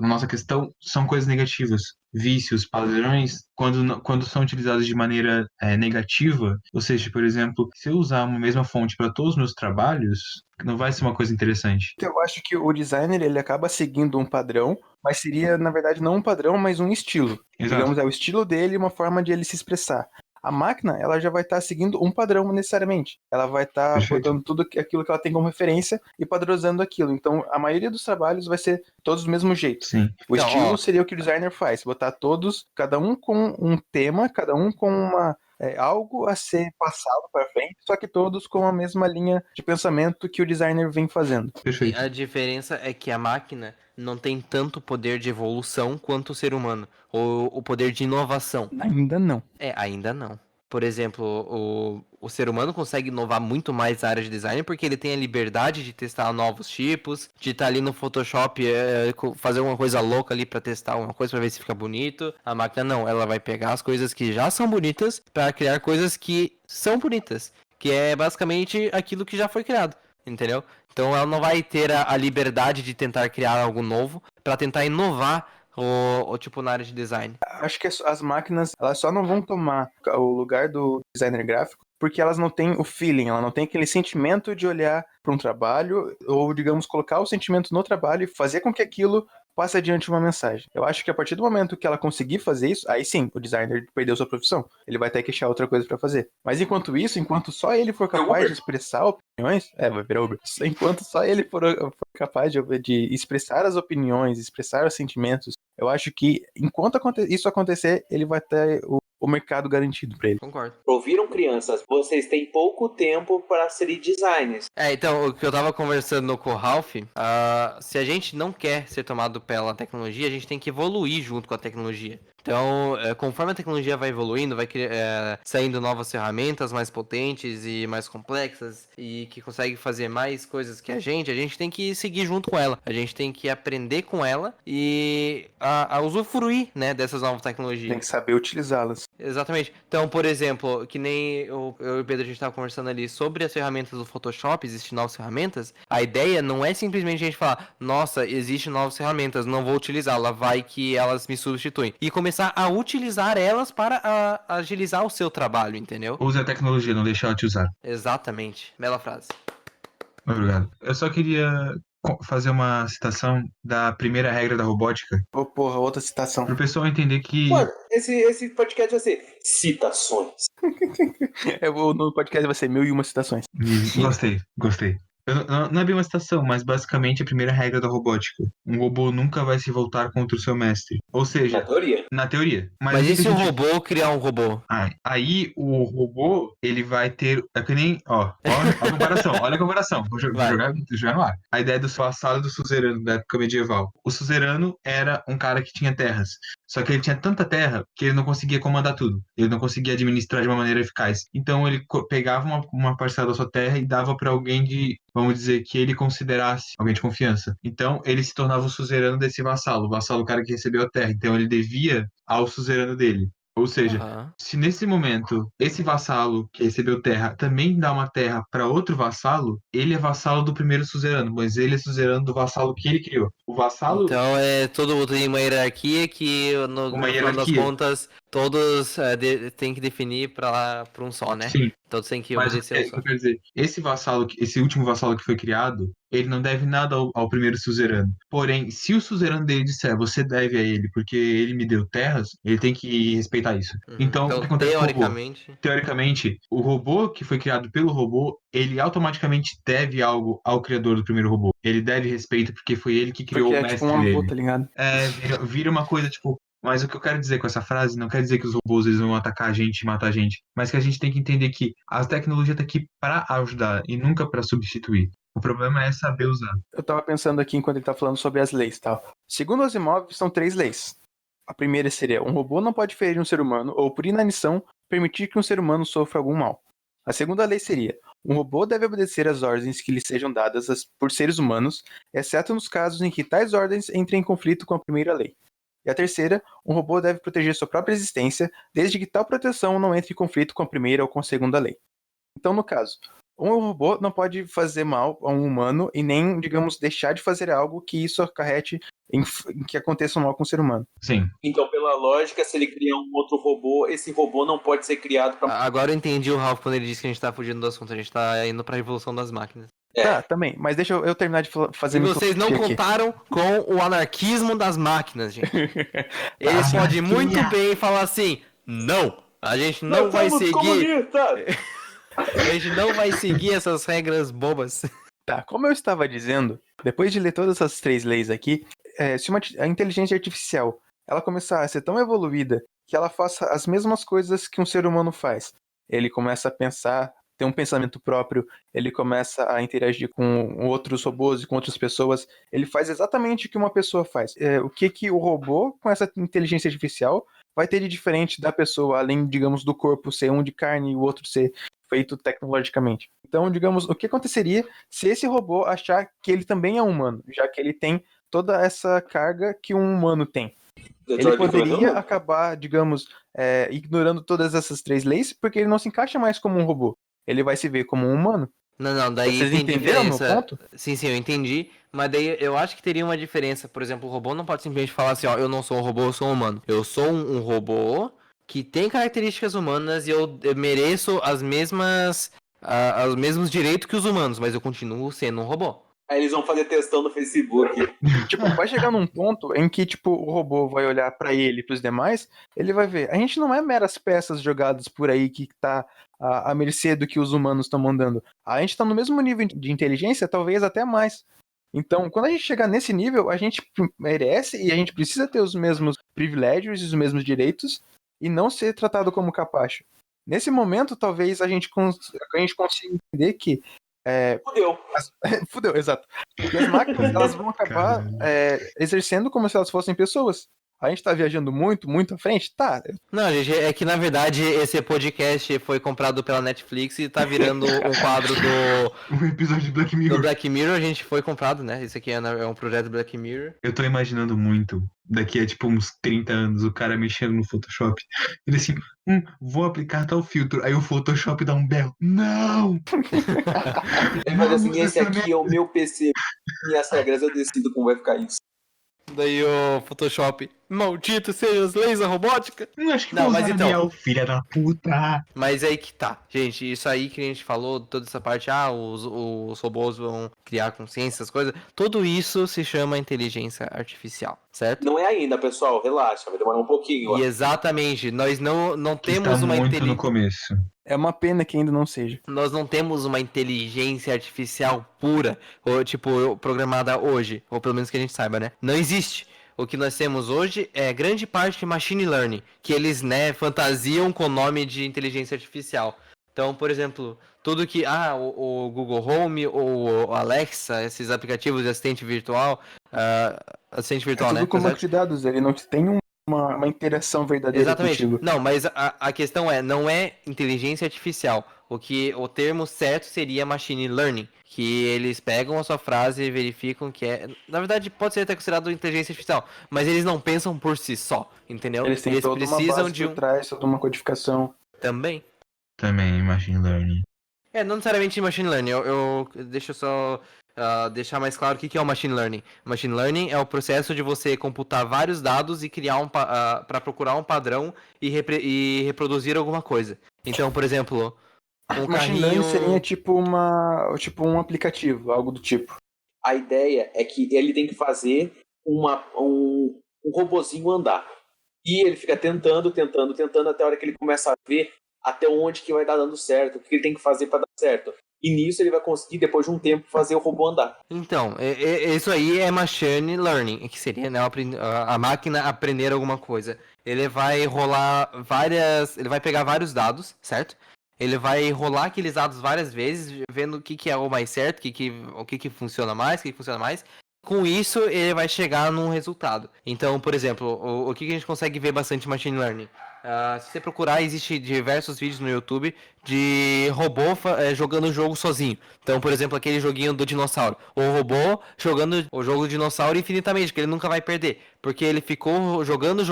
nossa questão, são coisas negativas. Vícios, padrões, quando são utilizados de maneira negativa, ou seja, por exemplo, se eu usar uma mesma fonte para todos os meus trabalhos, não vai ser uma coisa interessante. Eu acho que o designer, ele acaba seguindo um padrão, mas seria, na verdade, não um padrão, mas um estilo. Exato. Digamos, é o estilo dele e uma forma de ele se expressar. A máquina, ela já vai estar seguindo um padrão necessariamente. Ela vai estar Perfeito. botando tudo aquilo que ela tem como referência e padronizando aquilo. Então, a maioria dos trabalhos vai ser todos do mesmo jeito. Sim. O Então, estilo ó, seria o que o designer faz. Botar todos, cada um com um tema, cada um com algo a ser passado para frente, só que todos com a mesma linha de pensamento que o designer vem fazendo. Perfeito. a diferença é que a máquina não tem tanto poder de evolução quanto o ser humano, ou o poder de inovação. Ainda não. Ainda não. Por exemplo, o ser humano consegue inovar muito mais na área de design porque ele tem a liberdade de testar novos tipos, de estar ali no Photoshop, fazer uma coisa louca ali para testar uma coisa para ver se fica bonito. A máquina não, ela vai pegar as coisas que já são bonitas para criar coisas que são bonitas, que é basicamente aquilo que já foi criado, entendeu? Então ela não vai ter a liberdade de tentar criar algo novo para tentar inovar o tipo na área de design. Acho que as máquinas, elas só não vão tomar o lugar do designer gráfico porque elas não têm o feeling, ela não tem aquele sentimento de olhar para um trabalho, ou, digamos, colocar o sentimento no trabalho e fazer com que aquilo passe adiante uma mensagem. Eu acho que a partir do momento que ela conseguir fazer isso, aí sim, o designer perdeu sua profissão. Ele vai ter que achar outra coisa para fazer. Mas enquanto isso, enquanto só ele for capaz de expressar opiniões, vai virar Uber. Enquanto só ele for capaz de expressar as opiniões, expressar os sentimentos, eu acho que enquanto isso acontecer, ele vai ter o mercado garantido para ele. Concordo. Ouviram, crianças? Vocês têm pouco tempo para serem designers. Então, o que eu tava conversando com o Ralph, se a gente não quer ser tomado pela tecnologia, a gente tem que evoluir junto com a tecnologia. Então, conforme a tecnologia vai evoluindo, vai saindo novas ferramentas mais potentes e mais complexas e que conseguem fazer mais coisas que a gente tem que seguir junto com ela. A gente tem que aprender com ela e a usufruir, né, dessas novas tecnologias. Tem que saber utilizá-las. Exatamente. Então, por exemplo, que nem eu e o Pedro, a gente tava conversando ali sobre as ferramentas do Photoshop, existem novas ferramentas. A ideia não é simplesmente a gente falar, nossa, existem novas ferramentas, não vou utilizá-la, vai que elas me substituem. E começar a utilizar elas para agilizar o seu trabalho, entendeu? Use a tecnologia, não deixe ela te usar. Exatamente. Bela frase. Obrigado. Eu só queria fazer uma citação da primeira regra da robótica, Ô, porra, outra citação. para o pessoal entender que... Mano, esse podcast vai ser citações. No podcast vai ser 1001 citações. Gostei. Não é bem uma citação, mas basicamente a primeira regra da robótica. Um robô nunca vai se voltar contra o seu mestre. Ou Na seja, teoria. na teoria. Mas o e que se a o gente- robô criar um robô? Aí o robô, ele vai ter. É que nem. Ó a comparação, olha a comparação. Vou Vai. jogar no ar. A ideia do vassalo do suzerano da época medieval. O suzerano era um cara que tinha terras. Só que ele tinha tanta terra que ele não conseguia comandar tudo. Ele não conseguia administrar de uma maneira eficaz. Então ele pegava uma parcela da sua terra e dava para alguém de, vamos dizer, que ele considerasse alguém de confiança. Então ele se tornava o suzerano desse vassalo. O vassalo é o cara que recebeu a terra. Então ele devia ao suzerano dele. Ou seja, Aham. se nesse momento esse vassalo que recebeu terra também dá uma terra para outro vassalo, ele é vassalo do primeiro suzerano, mas ele é suzerano do vassalo que ele criou. O vassalo. Então tem uma hierarquia que no Uma final das hierarquia. contas todos têm que definir para um só, né? Sim. Todos têm que Mas o obedecer que um eu só. quero dizer, esse último vassalo que foi criado, ele não deve nada ao primeiro suzerano. Porém, se o suzerano dele disser, você deve a ele porque ele me deu terras, ele tem que respeitar isso. Uhum. Então, o que acontece com o robô? teoricamente. Teoricamente, o robô que foi criado pelo robô, ele automaticamente deve algo ao criador do primeiro robô. Ele deve respeito porque foi ele que criou Porque o é mestre tipo um avô, dele. tá ligado? Vira uma coisa tipo. Mas o que eu quero dizer com essa frase não quer dizer que os robôs eles vão atacar a gente e matar a gente, mas que a gente tem que entender que a tecnologia tá aqui para ajudar e nunca para substituir. O problema é saber usar. Eu tava pensando aqui enquanto ele tá falando sobre as leis e tal. Segundo os imóveis, são 3 leis. A primeira seria: um robô não pode ferir um ser humano ou, por inanição, permitir que um ser humano sofra algum mal. A segunda lei seria: um robô deve obedecer às ordens que lhe sejam dadas por seres humanos, exceto nos casos em que tais ordens entrem em conflito com a primeira lei. E a terceira: um robô deve proteger sua própria existência, desde que tal proteção não entre em conflito com a primeira ou com a segunda lei. Então, no caso, um robô não pode fazer mal a um humano e nem, digamos, deixar de fazer algo que isso acarrete em que aconteça um mal com o ser humano. Sim. Então, pela lógica, se ele criar um outro robô, esse robô não pode ser criado para. Agora eu entendi o Ralph quando ele disse que a gente tá fugindo do assunto. A gente tá indo pra revolução das máquinas. Tá, também. Mas deixa eu terminar de fazer E minha vocês não filosofia aqui. contaram com o anarquismo das máquinas, gente. Eles podem muito bem falar assim: não, a gente não vai seguir. Comunistas! A gente não vai seguir essas regras bobas. Tá, como eu estava dizendo, depois de ler todas essas 3 leis aqui, se a inteligência artificial ela começar a ser tão evoluída que ela faça as mesmas coisas que um ser humano faz, ele começa a pensar, ter um pensamento próprio, ele começa a interagir com outros robôs e com outras pessoas, ele faz exatamente o que uma pessoa faz. O que o robô, com essa inteligência artificial, vai ter de diferente da pessoa, além, digamos, do corpo ser um de carne e o outro ser feito tecnologicamente. Então, digamos, o que aconteceria se esse robô achar que ele também é humano, já que ele tem toda essa carga que um humano tem? Ele poderia acabar, digamos, ignorando todas essas 3 leis, porque ele não se encaixa mais como um robô. Ele vai se ver como um humano. Não, daí Vocês tem entenderam meu diferença. ponto? Sim, eu entendi. Mas daí eu acho que teria uma diferença. Por exemplo, o robô não pode simplesmente falar assim, ó, eu não sou um robô, eu sou um humano. Eu sou um robô, que tem características humanas e eu mereço os mesmos direitos que os humanos, mas eu continuo sendo um robô. Aí eles vão fazer testão no Facebook. Tipo, vai chegar num ponto em que, tipo, o robô vai olhar pra ele e pros demais, ele vai ver, a gente não é meras peças jogadas por aí que tá à mercê do que os humanos estão mandando. A gente tá no mesmo nível de inteligência, talvez até mais. Então, quando a gente chegar nesse nível, a gente merece e a gente precisa ter os mesmos privilégios e os mesmos direitos e não ser tratado como capacho. Nesse momento, talvez a gente consiga entender que Fudeu. fudeu, exato. Porque as máquinas, elas vão acabar exercendo como se elas fossem pessoas. A gente tá viajando muito, muito à frente? Tá. Não, gente, é que na verdade esse podcast foi comprado pela Netflix e tá virando um quadro Um episódio de Black do Mirror. Black Mirror, a gente foi comprado, né? Esse aqui é um projeto do Black Mirror. Eu tô imaginando muito, daqui a tipo uns 30 anos, o cara mexendo no Photoshop. Ele assim, vou aplicar tal filtro. Aí o Photoshop dá um berro. Não! Ele vai dizer assim, Não, esse aqui é o meu PC. Minhas regras, eu decido como vai ficar isso. Daí o Photoshop, maldito seja os laser robótica. Acho que Não, vou mas usar então- Arial, filha da puta. Mas aí que tá, gente, isso aí que a gente falou, toda essa parte, os robôs vão criar consciência, essas coisas, tudo isso se chama inteligência artificial, certo? Não é ainda, pessoal, relaxa, vai demorar um pouquinho. E exatamente, nós não Que temos está uma muito no inteligência. começo. É uma pena que ainda não seja. Nós não temos uma inteligência artificial pura, ou tipo, programada hoje, ou pelo menos que a gente saiba, né? Não existe. O que nós temos hoje é grande parte de machine learning, que eles, né, fantasiam com o nome de inteligência artificial. Então, por exemplo, tudo que o Google Home ou o Alexa, esses aplicativos de assistente virtual, assistente É virtual, tudo né? com Tá banco certo? de dados, ele não tem uma interação verdadeira Exatamente. contigo. Não, mas a questão não é inteligência artificial. O termo certo seria machine learning, que eles pegam a sua frase e verificam que é, na verdade, pode ser até considerado inteligência artificial, mas eles não pensam por si só, entendeu? Eles têm toda uma precisam base de por trás, toda uma codificação. também. Também, machine learning. Não necessariamente machine learning. Deixa eu só deixar mais claro o que é o machine learning. Machine learning é o processo de você computar vários dados e criar para procurar um padrão e reproduzir alguma coisa. Então, por exemplo, um Machine carrinho. learning seria tipo um aplicativo, algo do tipo. A ideia é que ele tem que fazer um robozinho andar. E ele fica tentando, até a hora que ele começa a ver até onde que vai dar dando certo, o que ele tem que fazer para dar certo. E nisso ele vai conseguir, depois de um tempo, fazer o robô andar. Então, isso aí é machine learning, que seria, né, a máquina aprender alguma coisa. Ele vai ele vai pegar vários dados, certo? Ele vai rolar aqueles dados várias vezes, vendo o que é o mais certo, o que funciona mais, o que funciona mais. Com isso, ele vai chegar num resultado. Então, por exemplo, o que a gente consegue ver bastante machine learning? Se você procurar, existe diversos vídeos no YouTube de robô jogando o jogo sozinho. Então, por exemplo, aquele joguinho do dinossauro. O robô jogando o jogo do dinossauro infinitamente, que ele nunca vai perder. Porque ele ficou jogando,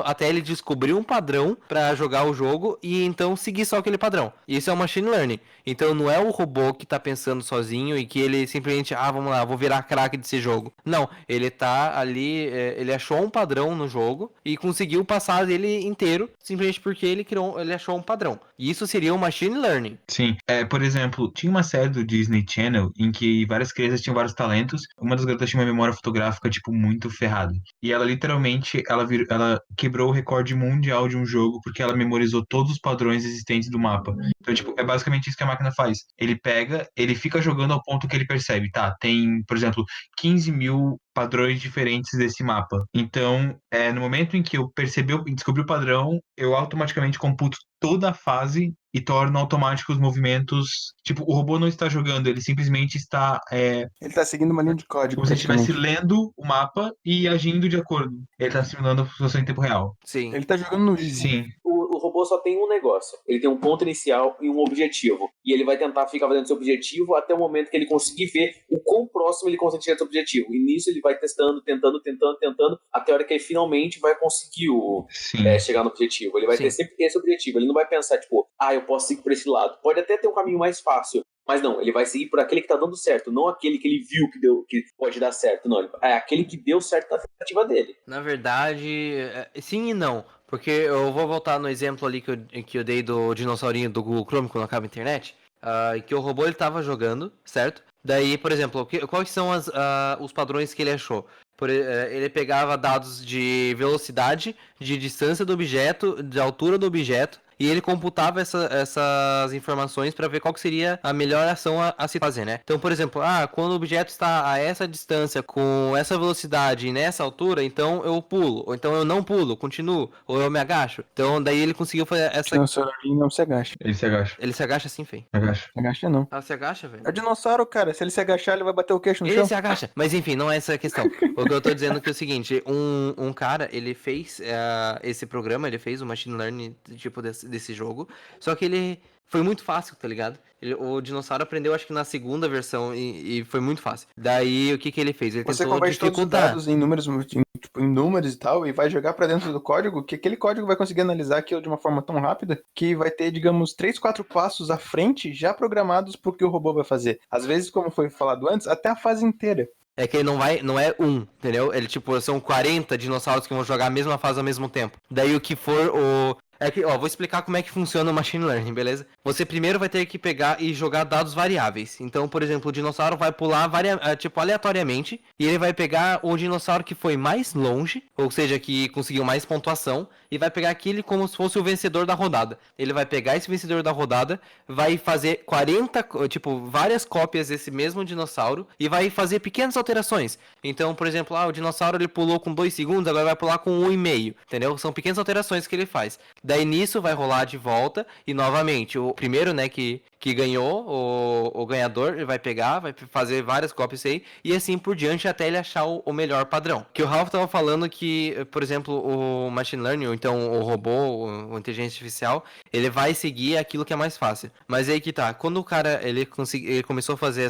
até ele descobrir um padrão pra jogar o jogo e então seguir só aquele padrão. Isso é o machine learning. Então não é o robô que tá pensando sozinho e que ele simplesmente, vamos lá, vou virar craque desse jogo. Não, ele tá ali, ele achou um padrão no jogo e conseguiu passar dele inteiro, simplesmente porque ele achou um padrão. E isso seria o machine learning. Sim. Por exemplo, tinha uma série do Disney Channel em que várias crianças tinham vários talentos. Uma das garotas tinha uma memória fotográfica, tipo, muito ferrada. E ela literalmente, ela quebrou o recorde mundial de um jogo porque ela memorizou todos os padrões existentes do mapa. Então, tipo, é basicamente isso que a máquina faz. Ele fica jogando ao ponto que ele percebe, tá? Tem, por exemplo, 15 mil padrões diferentes desse mapa. Então, no momento em que eu descobri o padrão, eu automaticamente computo toda a fase e torno automático os movimentos. Tipo, o robô não está jogando, ele simplesmente está Ele tá seguindo uma linha de código, como se ele estivesse praticamente. lendo o mapa e agindo de acordo. Ele está simulando a situação em tempo real. Sim. Ele tá jogando no Easy. Sim. O robô só tem um negócio. Ele tem um ponto inicial e um objetivo. E ele vai tentar ficar fazendo esse objetivo até o momento que ele conseguir ver o quão próximo ele consegue chegar desse objetivo. E nisso ele vai testando, tentando, até a hora que ele finalmente vai conseguir Sim. chegar no objetivo. Ele vai Sim. ter sempre esse objetivo. Ele não vai pensar, tipo, eu posso seguir por esse lado. Pode até ter um caminho mais fácil, Mas não, ele vai seguir por aquele que tá dando certo, não aquele que ele viu que pode dar certo, não. É aquele que deu certo na tentativa dele. Na verdade, sim e não. Porque eu vou voltar no exemplo ali que eu dei do dinossaurinho do Google Chrome quando acaba a internet. Que o robô ele tava jogando, certo? Daí, por exemplo, quais são os padrões que ele achou? Ele pegava dados de velocidade, de distância do objeto, de altura do objeto, e ele computava essas informações para ver qual que seria a melhor ação a se fazer, né? Então, por exemplo, quando o objeto está a essa distância, com essa velocidade e nessa altura, então eu pulo, ou então eu não pulo, continuo, ou eu me agacho. Então, daí ele conseguiu fazer essa... Dinossaurinho não se agacha. Ele se agacha. Ele se agacha assim, feio. Agacha. Se agacha não. Se agacha, velho? É o dinossauro, cara. Se ele se agachar, ele vai bater o queixo no Ele chão. se agacha. Mas enfim, não é essa a questão. O que eu tô dizendo é que é o seguinte, um cara, ele fez esse programa, ele fez o machine learning tipo desse jogo, só que ele foi muito fácil, tá ligado? O dinossauro aprendeu acho que na segunda versão e foi muito fácil. Daí o que ele fez? Ele Você tentou converte todos os dificultar. dados em números, tipo, em números e tal, e vai jogar pra dentro do código, que aquele código vai conseguir analisar aquilo de uma forma tão rápida que vai ter, digamos, 3, 4 passos à frente já programados pro que o robô vai fazer. Às vezes, como foi falado antes, até a fase inteira. É que ele não é entendeu? Ele, tipo, são 40 dinossauros que vão jogar a mesma fase ao mesmo tempo. Daí o que for vou explicar como é que funciona o machine learning, beleza? Você primeiro vai ter que pegar e jogar dados variáveis. Então, por exemplo, o dinossauro vai pular aleatoriamente e ele vai pegar o dinossauro que foi mais longe, ou seja, que conseguiu mais pontuação, e vai pegar aquele como se fosse o vencedor da rodada. Ele vai pegar esse vencedor da rodada, vai fazer várias cópias desse mesmo dinossauro e vai fazer pequenas alterações. Então, por exemplo, o dinossauro ele pulou com 2 segundos, agora vai pular com 1,5, entendeu? São pequenas alterações que ele faz. Daí nisso vai rolar de volta e novamente o primeiro, né, que ganhou, o ganhador, ele vai pegar, vai fazer várias cópias aí e assim por diante até ele achar o melhor padrão. Que o Ralph tava falando que, por exemplo, o machine learning, ou então o robô, o inteligência artificial, ele vai seguir aquilo que é mais fácil. Mas aí que tá, quando o cara ele começou a fazer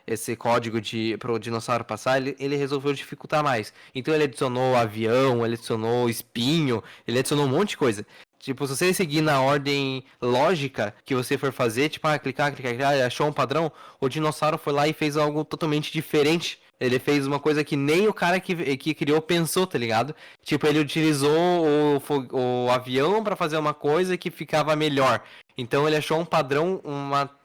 esse código pro dinossauro passar, ele resolveu dificultar mais. Então ele adicionou avião, ele adicionou espinho, ele adicionou um monte de coisa. Tipo, se você seguir na ordem lógica que você for fazer, tipo, clicar, achou um padrão, o dinossauro foi lá e fez algo totalmente diferente. Ele fez uma coisa que nem o cara que criou pensou, tá ligado? Tipo, ele utilizou o avião pra fazer uma coisa que ficava melhor. Então ele achou um padrão, uma...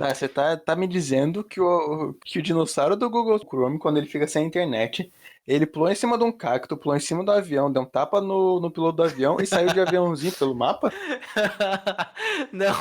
Você tá me dizendo que o dinossauro do Google Chrome, quando ele fica sem internet, ele pulou em cima de um cacto, pulou em cima do avião, deu um tapa no piloto do avião e saiu de aviãozinho pelo mapa? Não.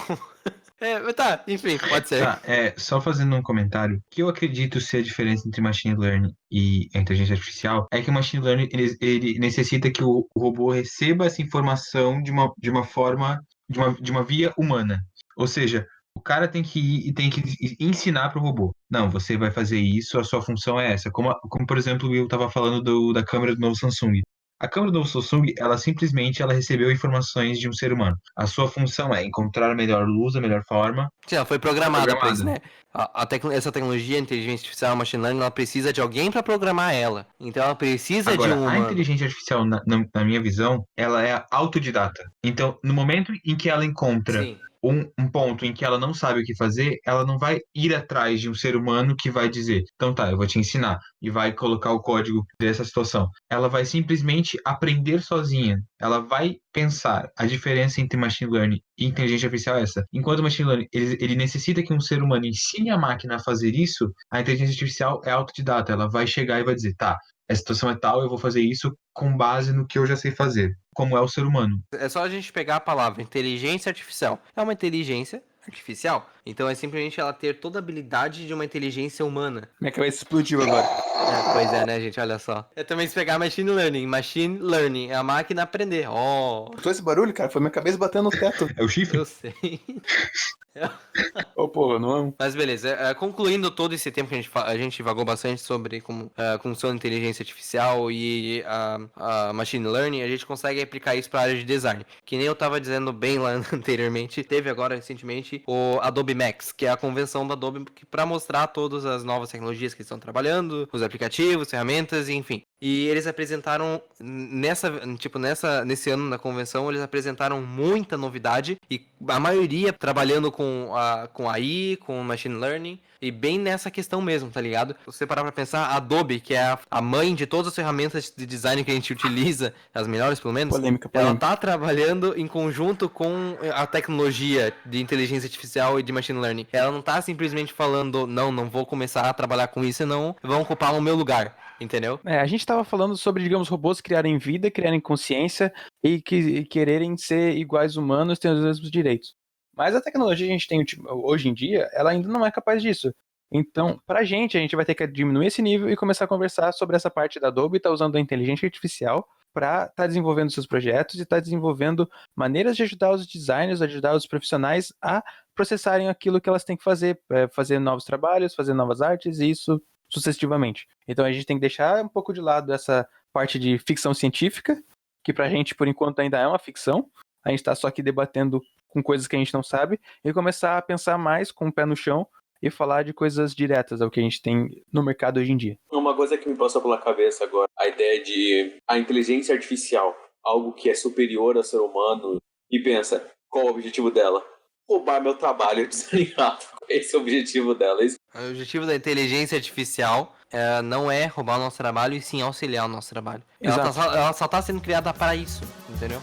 Tá, enfim, pode ser. Tá, só fazendo um comentário, que eu acredito ser a diferença entre machine learning e a inteligência artificial é que o machine learning ele necessita que o robô receba essa informação de uma forma, de uma via humana. Ou seja, o cara tem que ir e tem que ensinar para o robô. Não, você vai fazer isso, a sua função é essa. Como por exemplo, o Will estava falando da câmera do novo Samsung. A câmera do novo Samsung, ela simplesmente recebeu informações de um ser humano. A sua função é encontrar a melhor luz, a melhor forma. Sim, ela foi programada pra isso, né? Essa tecnologia, a inteligência artificial, a machine learning, ela precisa de alguém pra programar ela. Então ela precisa Agora, de um a humano. inteligência artificial, na minha visão, ela é autodidata. Então, no momento em que ela encontra Sim. um ponto em que ela não sabe o que fazer, ela não vai ir atrás de um ser humano que vai dizer, então tá, eu vou te ensinar, e vai colocar o código dessa situação. Ela vai simplesmente aprender sozinha. Ela vai pensar. A diferença entre machine learning e inteligência artificial é essa. Enquanto o machine learning, ele necessita que um ser humano ensine a máquina a fazer isso, a inteligência artificial é autodidata. Ela vai chegar e vai dizer, tá, a situação é tal, eu vou fazer isso com base no que eu já sei fazer, como é o ser humano. É só a gente pegar a palavra inteligência artificial. É uma inteligência artificial. Então é simplesmente ela ter toda a habilidade de uma inteligência humana. Minha cabeça explodiu agora. Pois é, né, gente? Olha só. É também se pegar machine learning. Machine learning é a máquina aprender. Todo esse barulho, cara, foi minha cabeça batendo no teto. É o chifre? Eu sei. Porra, não amo. Mas beleza, concluindo todo esse tempo que a gente divagou bastante sobre como funciona a inteligência artificial e a machine learning, a gente consegue aplicar isso para a área de design. Que nem eu tava dizendo bem lá anteriormente, teve agora recentemente o Adobe Max, que é a convenção da Adobe para mostrar todas as novas tecnologias que estão trabalhando, os aplicativos, ferramentas, enfim. E eles apresentaram, nesse ano na convenção, eles apresentaram muita novidade, e a maioria trabalhando com AI, com Machine Learning, e bem nessa questão mesmo, tá ligado? Se você parar pra pensar, a Adobe, que é a mãe de todas as ferramentas de design que a gente utiliza, as melhores pelo menos, Polêmica. ela tá trabalhando em conjunto com a tecnologia de inteligência artificial e de Machine Learning. Ela não tá simplesmente falando, não vou começar a trabalhar com isso, não vão ocupar o meu lugar. Entendeu? A gente estava falando sobre, digamos, robôs criarem vida, criarem consciência e quererem ser iguais humanos, ter os mesmos direitos. Mas a tecnologia que a gente tem hoje em dia, ela ainda não é capaz disso. Então, a gente vai ter que diminuir esse nível e começar a conversar sobre essa parte da Adobe, tá usando a inteligência artificial para estar desenvolvendo seus projetos e estar desenvolvendo maneiras de ajudar os designers, ajudar os profissionais a processarem aquilo que elas têm que fazer, fazer novos trabalhos, fazer novas artes e isso sucessivamente. Então a gente tem que deixar um pouco de lado essa parte de ficção científica, que pra gente, por enquanto, ainda é uma ficção. A gente tá só aqui debatendo com coisas que a gente não sabe, e começar a pensar mais com o pé no chão e falar de coisas diretas ao que a gente tem no mercado hoje em dia. Uma coisa que me passou pela cabeça agora, a ideia de a inteligência artificial, algo que é superior ao ser humano, e pensa, qual o objetivo dela? Roubar meu trabalho, desligado. Esse é o objetivo dela. O objetivo da inteligência artificial não é roubar o nosso trabalho, e sim auxiliar o nosso trabalho. Ela só tá sendo criada para isso, entendeu?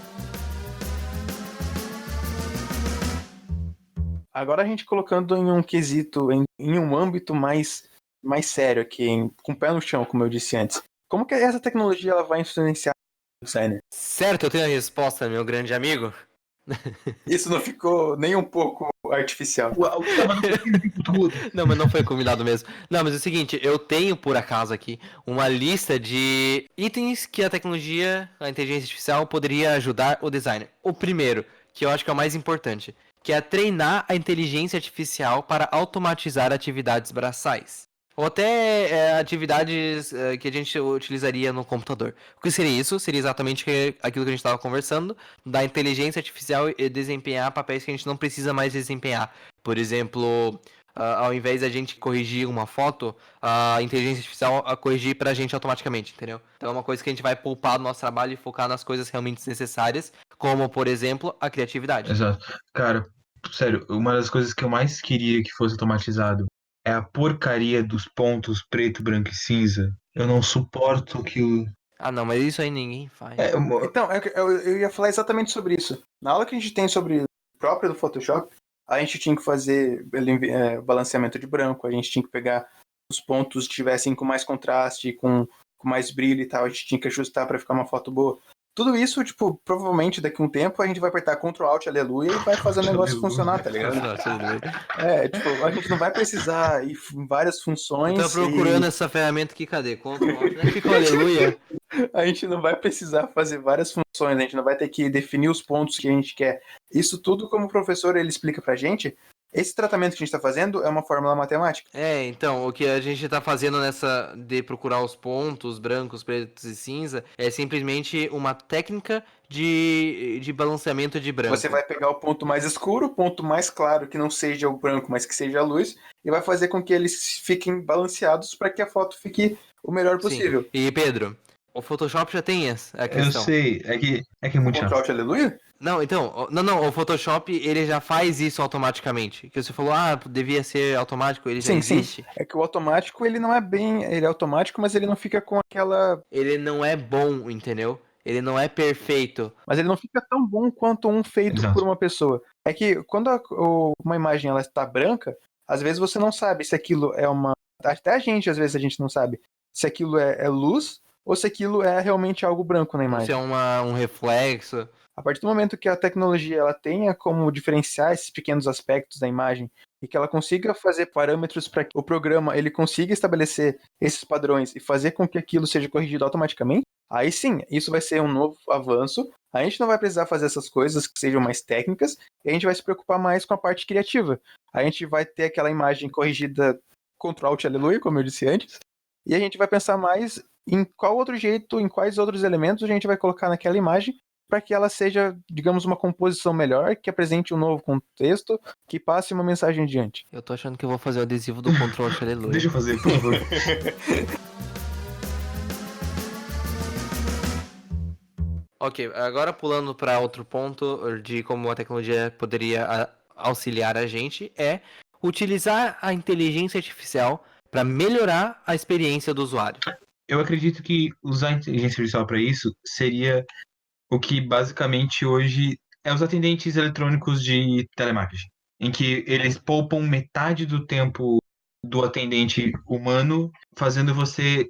Agora a gente colocando em um quesito, em um âmbito mais sério aqui, com o pé no chão, como eu disse antes. Como que essa tecnologia ela vai influenciar o designer? Certo, eu tenho a resposta, meu grande amigo. Isso não ficou nem um pouco artificial. Não, mas não foi combinado mesmo. Não, mas é o seguinte, eu tenho por acaso aqui uma lista de itens que a tecnologia, a inteligência artificial poderia ajudar o designer. O primeiro, que eu acho que é o mais importante, que é treinar a inteligência artificial para automatizar atividades braçais. Ou até atividades que a gente utilizaria no computador. O que seria isso? Seria exatamente aquilo que a gente estava conversando, da inteligência artificial desempenhar papéis que a gente não precisa mais desempenhar. Por exemplo, ao invés da gente corrigir uma foto, a inteligência artificial corrigir pra gente automaticamente, entendeu? Então é uma coisa que a gente vai poupar do nosso trabalho e focar nas coisas realmente necessárias, como, por exemplo, a criatividade. Exato. Cara, sério, uma das coisas que eu mais queria que fosse automatizado é a porcaria dos pontos preto, branco e cinza. Eu não suporto aquilo. Ah, não, mas isso aí ninguém faz. Então, eu ia falar exatamente sobre isso. Na aula que a gente tem sobre o próprio do Photoshop, a gente tinha que fazer balanceamento de branco, a gente tinha que pegar os pontos que estivessem com mais contraste, com mais brilho e tal, a gente tinha que ajustar para ficar uma foto boa. Tudo isso, tipo, provavelmente daqui a um tempo a gente vai apertar Ctrl Alt Aleluia e vai fazer o negócio funcionar, tá ligado? Tipo, a gente não vai precisar ir em várias funções. Eu tô procurando essa ferramenta aqui, cadê? Ctrl Alt, né? Ficou Aleluia. A gente não vai precisar fazer várias funções, a gente não vai ter que definir os pontos que a gente quer. Isso tudo, como o professor ele explica pra gente, esse tratamento que a gente está fazendo é uma fórmula matemática. Então, o que a gente está fazendo nessa de procurar os pontos brancos, pretos e cinza é simplesmente uma técnica de balanceamento de branco. Você vai pegar o ponto mais escuro, o ponto mais claro, que não seja o branco, mas que seja a luz, e vai fazer com que eles fiquem balanceados para que a foto fique o melhor possível. Sim. E Pedro, o Photoshop já tem essa questão. Eu sei, é que é muito chato. Ctrl Alt Aleluia? Não, então, não, o Photoshop, ele já faz isso automaticamente. Que você falou, devia ser automático, ele já existe. Sim. É que o automático, ele não é bem, ele é automático, mas ele não fica com aquela... Ele não é bom, entendeu? Ele não é perfeito. Mas ele não fica tão bom quanto um feito por uma pessoa. É que quando uma imagem ela está branca, às vezes você não sabe se aquilo é uma... Até às vezes a gente não sabe se aquilo é luz ou se aquilo é realmente algo branco na imagem. Se é um reflexo. A partir do momento que a tecnologia ela tenha como diferenciar esses pequenos aspectos da imagem e que ela consiga fazer parâmetros para que o programa ele consiga estabelecer esses padrões e fazer com que aquilo seja corrigido automaticamente, aí sim, isso vai ser um novo avanço. A gente não vai precisar fazer essas coisas que sejam mais técnicas e a gente vai se preocupar mais com a parte criativa. A gente vai ter aquela imagem corrigida Ctrl Alt Aleluia, como eu disse antes, e a gente vai pensar mais em qual outro jeito, em quais outros elementos a gente vai colocar naquela imagem para que ela seja, digamos, uma composição melhor, que apresente um novo contexto, que passe uma mensagem adiante. Eu tô achando que eu vou fazer o adesivo do Ctrl Alt Aleluia. Deixa eu fazer, por favor. Ok, agora pulando para outro ponto de como a tecnologia poderia auxiliar a gente, é utilizar a inteligência artificial para melhorar a experiência do usuário. Eu acredito que usar a inteligência artificial para isso seria o que basicamente hoje é os atendentes eletrônicos de telemarketing, em que eles poupam metade do tempo do atendente humano, fazendo você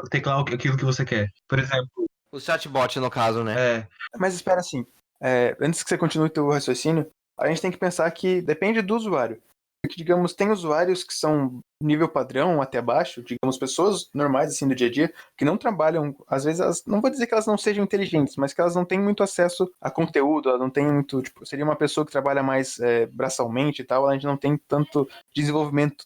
teclar aquilo que você quer. Por exemplo, O chatbot, no caso, né? Mas espera assim, antes que você continue o teu raciocínio, a gente tem que pensar que depende do usuário. Porque, digamos, tem usuários que são nível padrão até baixo, digamos, pessoas normais, assim, do dia a dia, que não trabalham, às vezes, elas, não vou dizer que elas não sejam inteligentes, mas que elas não têm muito acesso a conteúdo, elas não têm muito, tipo, seria uma pessoa que trabalha mais braçalmente e tal, a gente não tem tanto desenvolvimento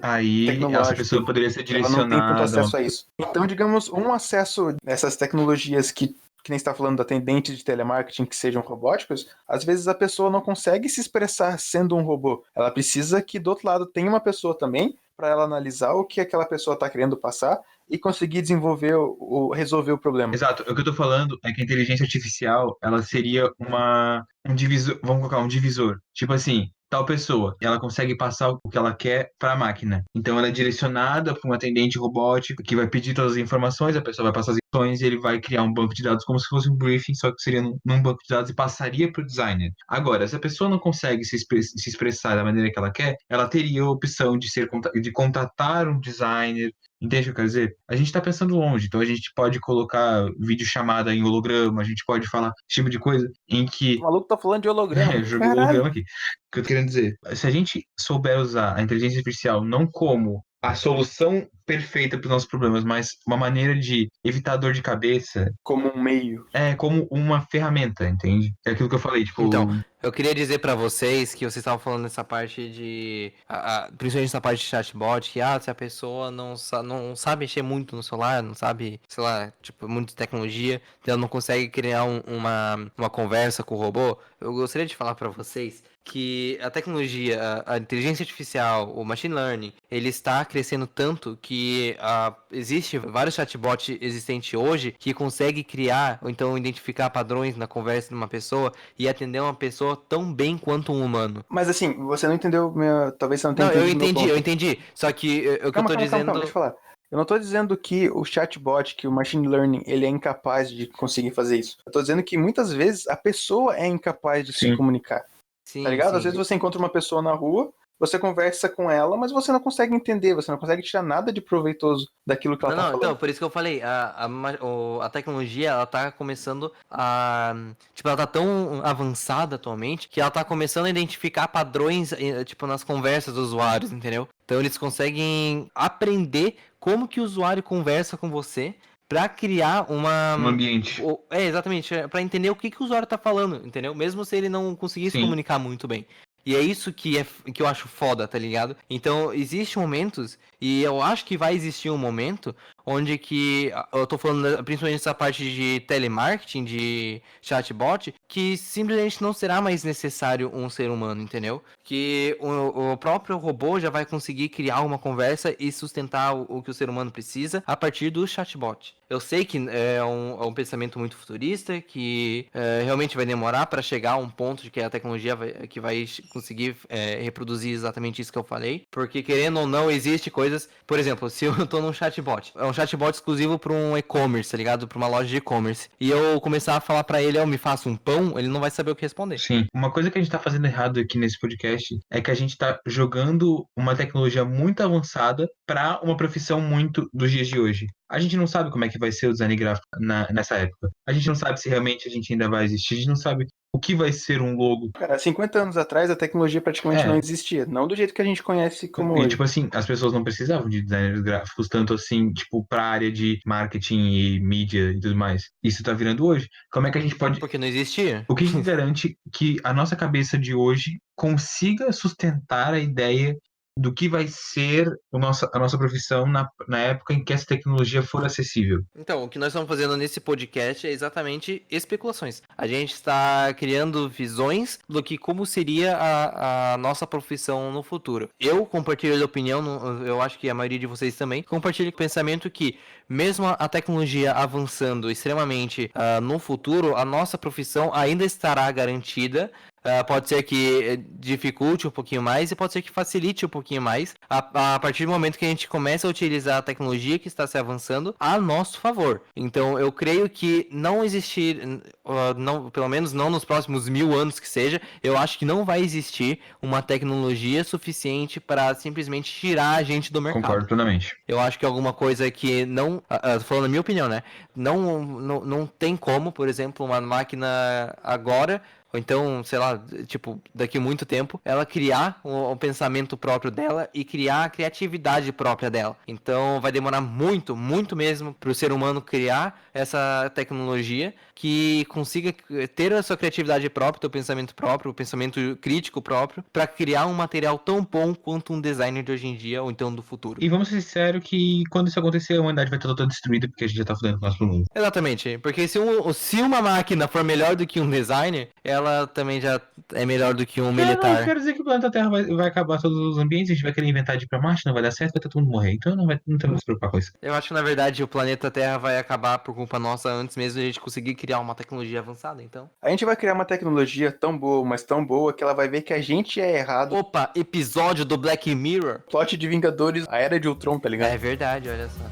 aí essa tecnológico. pessoa poderia ser Ela não tem tanto direcionada. acesso a isso. Então, digamos, um acesso a essas tecnologias que nem está falando de atendentes de telemarketing que sejam robóticos, às vezes a pessoa não consegue se expressar sendo um robô. Ela precisa que do outro lado tenha uma pessoa também para ela analisar o que aquela pessoa está querendo passar e conseguir desenvolver resolver o problema. Exato. O que eu tô falando é que a inteligência artificial, ela seria um divisor, vamos colocar um divisor. Tipo assim, tal pessoa, ela consegue passar o que ela quer para a máquina. Então ela é direcionada para um atendente robótico que vai pedir todas as informações, a pessoa vai passar as informações e ele vai criar um banco de dados como se fosse um briefing, só que seria num banco de dados e passaria para o designer. Agora, se a pessoa não consegue se expressar da maneira que ela quer, ela teria a opção de contratar um designer. Entende o que eu quero dizer? A gente está pensando longe, então a gente pode colocar videochamada em holograma, a gente pode falar esse tipo de coisa em que. O maluco tá falando de holograma. Jogou holograma aqui. O que eu tô querendo dizer? Se a gente souber usar a inteligência artificial não como a solução perfeita para os nossos problemas, mas uma maneira de evitar dor de cabeça, Como um meio. como uma ferramenta, entende? É aquilo que eu falei, tipo. Então, eu queria dizer pra vocês que vocês estavam falando nessa parte de. Principalmente nessa parte de chatbot, que se a pessoa não sabe mexer muito no celular, não sabe, sei lá, tipo, muito tecnologia, então ela não consegue criar uma conversa com o robô, eu gostaria de falar pra vocês que a tecnologia, a inteligência artificial, o machine learning, ele está crescendo tanto que existe vários chatbots existentes hoje que consegue criar ou então identificar padrões na conversa de uma pessoa e atender uma pessoa tão bem quanto um humano. Mas assim, você não entendeu talvez você não tenha Não, eu entendido meu ponto. eu entendi. Só que o que eu tô dizendo. Calma, deixa eu falar. Eu não tô dizendo que o chatbot, que o machine learning, ele é incapaz de conseguir fazer isso. Eu tô dizendo que muitas vezes a pessoa é incapaz de se comunicar. Sim, Tá ligado? sim. Às vezes você encontra uma pessoa na rua, você conversa com ela, mas você não consegue entender, você não consegue tirar nada de proveitoso daquilo que ela tá falando. Então, por isso que eu falei, a tecnologia, ela tá começando a... Tipo, ela tá tão avançada atualmente, que ela tá começando a identificar padrões, tipo, nas conversas dos usuários, entendeu? Então, eles conseguem aprender como que o usuário conversa com você pra criar um ambiente. Exatamente, pra entender o que o usuário tá falando, entendeu? Mesmo se ele não conseguir se Sim. comunicar muito bem. E é isso que eu acho foda, tá ligado? Então, existem momentos, e eu acho que vai existir um momento, onde que, eu tô falando principalmente dessa parte de telemarketing, de chatbot, que simplesmente não será mais necessário um ser humano, entendeu? Que o próprio robô já vai conseguir criar uma conversa e sustentar o que o ser humano precisa a partir do chatbot. Eu sei que é um pensamento muito futurista, que realmente vai demorar para chegar a um ponto de que a tecnologia vai conseguir reproduzir exatamente isso que eu falei, porque querendo ou não, existe coisas, por exemplo, se eu tô num chatbot, é um chatbot exclusivo para um e-commerce, tá ligado? Para uma loja de e-commerce, e eu começar a falar para ele, me faça um pão, ele não vai saber o que responder. Sim. Uma coisa que a gente tá fazendo errado aqui nesse podcast é que a gente tá jogando uma tecnologia muito avançada para uma profissão muito dos dias de hoje. A gente não sabe como é que vai ser o design gráfico nessa época. A gente não sabe se realmente a gente ainda vai existir. A gente não sabe o que vai ser um logo. Cara, 50 anos atrás a tecnologia praticamente não existia. Não do jeito que a gente conhece como E, hoje. tipo assim, as pessoas não precisavam de designers gráficos tanto assim, tipo, pra área de marketing e mídia e tudo mais. Isso tá virando hoje. Como é que a gente pode... Porque não existia. O que garante que a nossa cabeça de hoje consiga sustentar a ideia do que vai ser a nossa profissão na época em que essa tecnologia for acessível. Então, o que nós estamos fazendo nesse podcast é exatamente especulações. A gente está criando visões do que como seria a nossa profissão no futuro. Eu compartilho da opinião, eu acho que a maioria de vocês também, compartilha o pensamento que, mesmo a tecnologia avançando extremamente no futuro, a nossa profissão ainda estará garantida. Pode ser que dificulte um pouquinho mais e pode ser que facilite um pouquinho mais a partir do momento que a gente começa a utilizar a tecnologia que está se avançando a nosso favor. Então eu creio que não existir, não, pelo menos não nos próximos 1000 anos que seja, eu acho que não vai existir uma tecnologia suficiente para simplesmente tirar a gente do mercado. Concordo plenamente. Eu acho que alguma coisa que não, falando na minha opinião, né, não tem como, por exemplo, uma máquina agora, ou então, sei lá, tipo, daqui a muito tempo, ela criar um pensamento próprio dela e criar a criatividade própria dela. Então, vai demorar muito, muito mesmo para o ser humano criar essa tecnologia que consiga ter a sua criatividade própria, o pensamento próprio, o pensamento crítico próprio, para criar um material tão bom quanto um designer de hoje em dia, ou então do futuro. E vamos ser sinceros que quando isso acontecer, a humanidade vai estar toda destruída porque a gente já tá fudendo com o nosso mundo. Exatamente, porque se uma máquina for melhor do que um designer, ela também já é melhor do que um Eu militar. quero dizer que o planeta Terra vai acabar todos os ambientes, a gente vai querer inventar de ir pra Marte, não vai dar certo, vai todo mundo morrer. Então não temos que se preocupar com isso. Eu acho que na verdade o planeta Terra vai acabar por culpa nossa antes mesmo de a gente conseguir criar uma tecnologia avançada, então. A gente vai criar uma tecnologia tão boa, mas tão boa, que ela vai ver que a gente é errado. Opa, episódio do Black Mirror. Plot de Vingadores, a Era de Ultron, tá ligado? É verdade, olha só.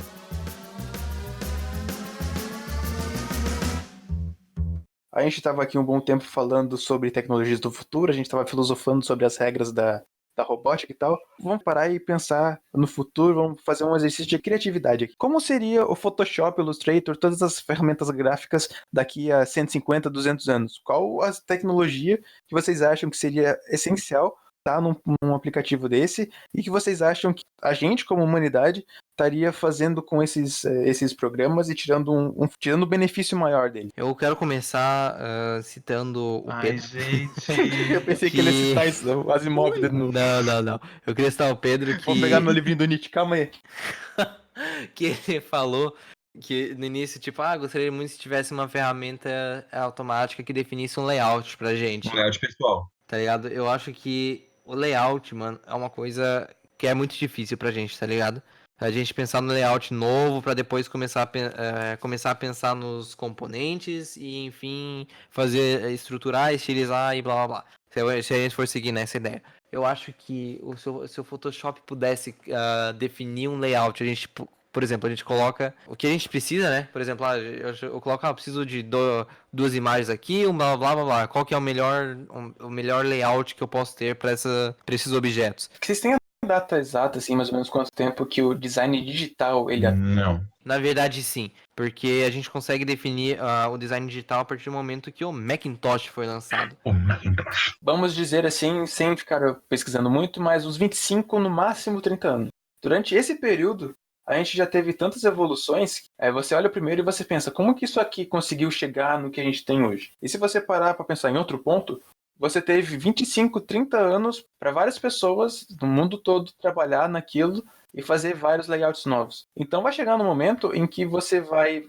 A gente tava aqui um bom tempo falando sobre tecnologias do futuro, a gente tava filosofando sobre as regras da robótica e tal. Vamos parar e pensar no futuro, vamos fazer um exercício de criatividade aqui. Como seria o Photoshop, Illustrator, todas as ferramentas gráficas daqui a 150, 200 anos? Qual a tecnologia que vocês acham que seria essencial estar num aplicativo desse e que vocês acham que a gente, como humanidade, estaria fazendo com esses programas e tirando tirando um benefício maior dele? Eu quero começar citando o Pedro. gente. Eu pensei que ele ia citar isso, o Asimov de novo. Não. Eu queria citar o Pedro que... Vou pegar meu livrinho do Nietzsche, calma aí. que ele falou que no início, tipo, gostaria muito se tivesse uma ferramenta automática que definisse um layout pra gente. Um layout pessoal. Tá ligado? Eu acho que o layout, mano, é uma coisa que é muito difícil pra gente, tá ligado? A gente pensar no layout novo pra depois começar a pensar nos componentes e, enfim, estruturar, estilizar e blá blá blá. Se a gente for seguir nessa ideia. Eu acho que se o Photoshop pudesse definir um layout, a gente, por exemplo, a gente coloca o que a gente precisa, né? Por exemplo, eu coloco, eu preciso de duas imagens aqui, blá blá blá blá. Qual que é o melhor layout que eu posso ter para esses objetos? Vocês têm a data exata, assim, mais ou menos quanto tempo que o design digital ele Não. Na verdade, sim, porque a gente consegue definir o design digital a partir do momento que o Macintosh foi lançado. O Macintosh. Vamos dizer assim, sem ficar pesquisando muito, mas uns 25, no máximo 30 anos. Durante esse período, a gente já teve tantas evoluções, você olha primeiro e você pensa, como que isso aqui conseguiu chegar no que a gente tem hoje? E se você parar para pensar em outro ponto, você teve 25, 30 anos para várias pessoas no mundo todo trabalhar naquilo e fazer vários layouts novos. Então vai chegar no momento em que você vai,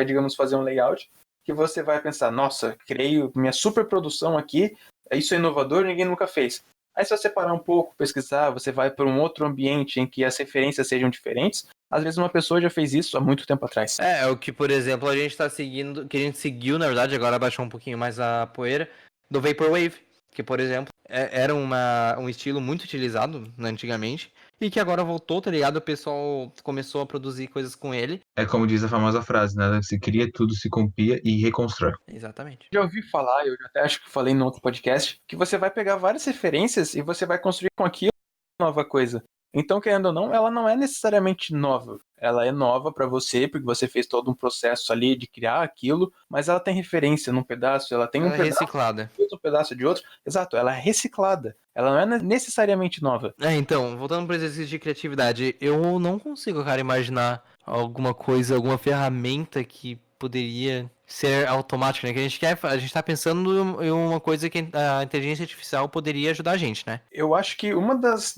digamos, fazer um layout que você vai pensar, nossa, criei minha super produção aqui, isso é inovador, ninguém nunca fez. Aí se você parar um pouco, pesquisar, você vai para um outro ambiente em que as referências sejam diferentes, às vezes uma pessoa já fez isso há muito tempo atrás. É o que, por exemplo, a gente tá seguindo, que a gente seguiu, na verdade, agora baixou um pouquinho mais a poeira, do Vaporwave, que, por exemplo, era um estilo muito utilizado antigamente, e que agora voltou, tá ligado? O pessoal começou a produzir coisas com ele. É como diz a famosa frase, nada se cria, tudo se copia e reconstrói. Exatamente. Já ouvi falar, eu até acho que falei no outro podcast, que você vai pegar várias referências e você vai construir com aquilo uma nova coisa. Então, querendo ou não, ela não é necessariamente nova. Ela é nova para você, porque você fez todo um processo ali de criar aquilo, mas ela tem referência num pedaço, ela tem um pedaço reciclada. de outro pedaço de outro. Exato, ela é reciclada. Ela não é necessariamente nova. Então, voltando para o exercício de criatividade, eu não consigo, cara, imaginar alguma coisa, alguma ferramenta que poderia ser automático, né? Que a gente tá pensando em uma coisa que a inteligência artificial poderia ajudar a gente, né? Eu acho que uma das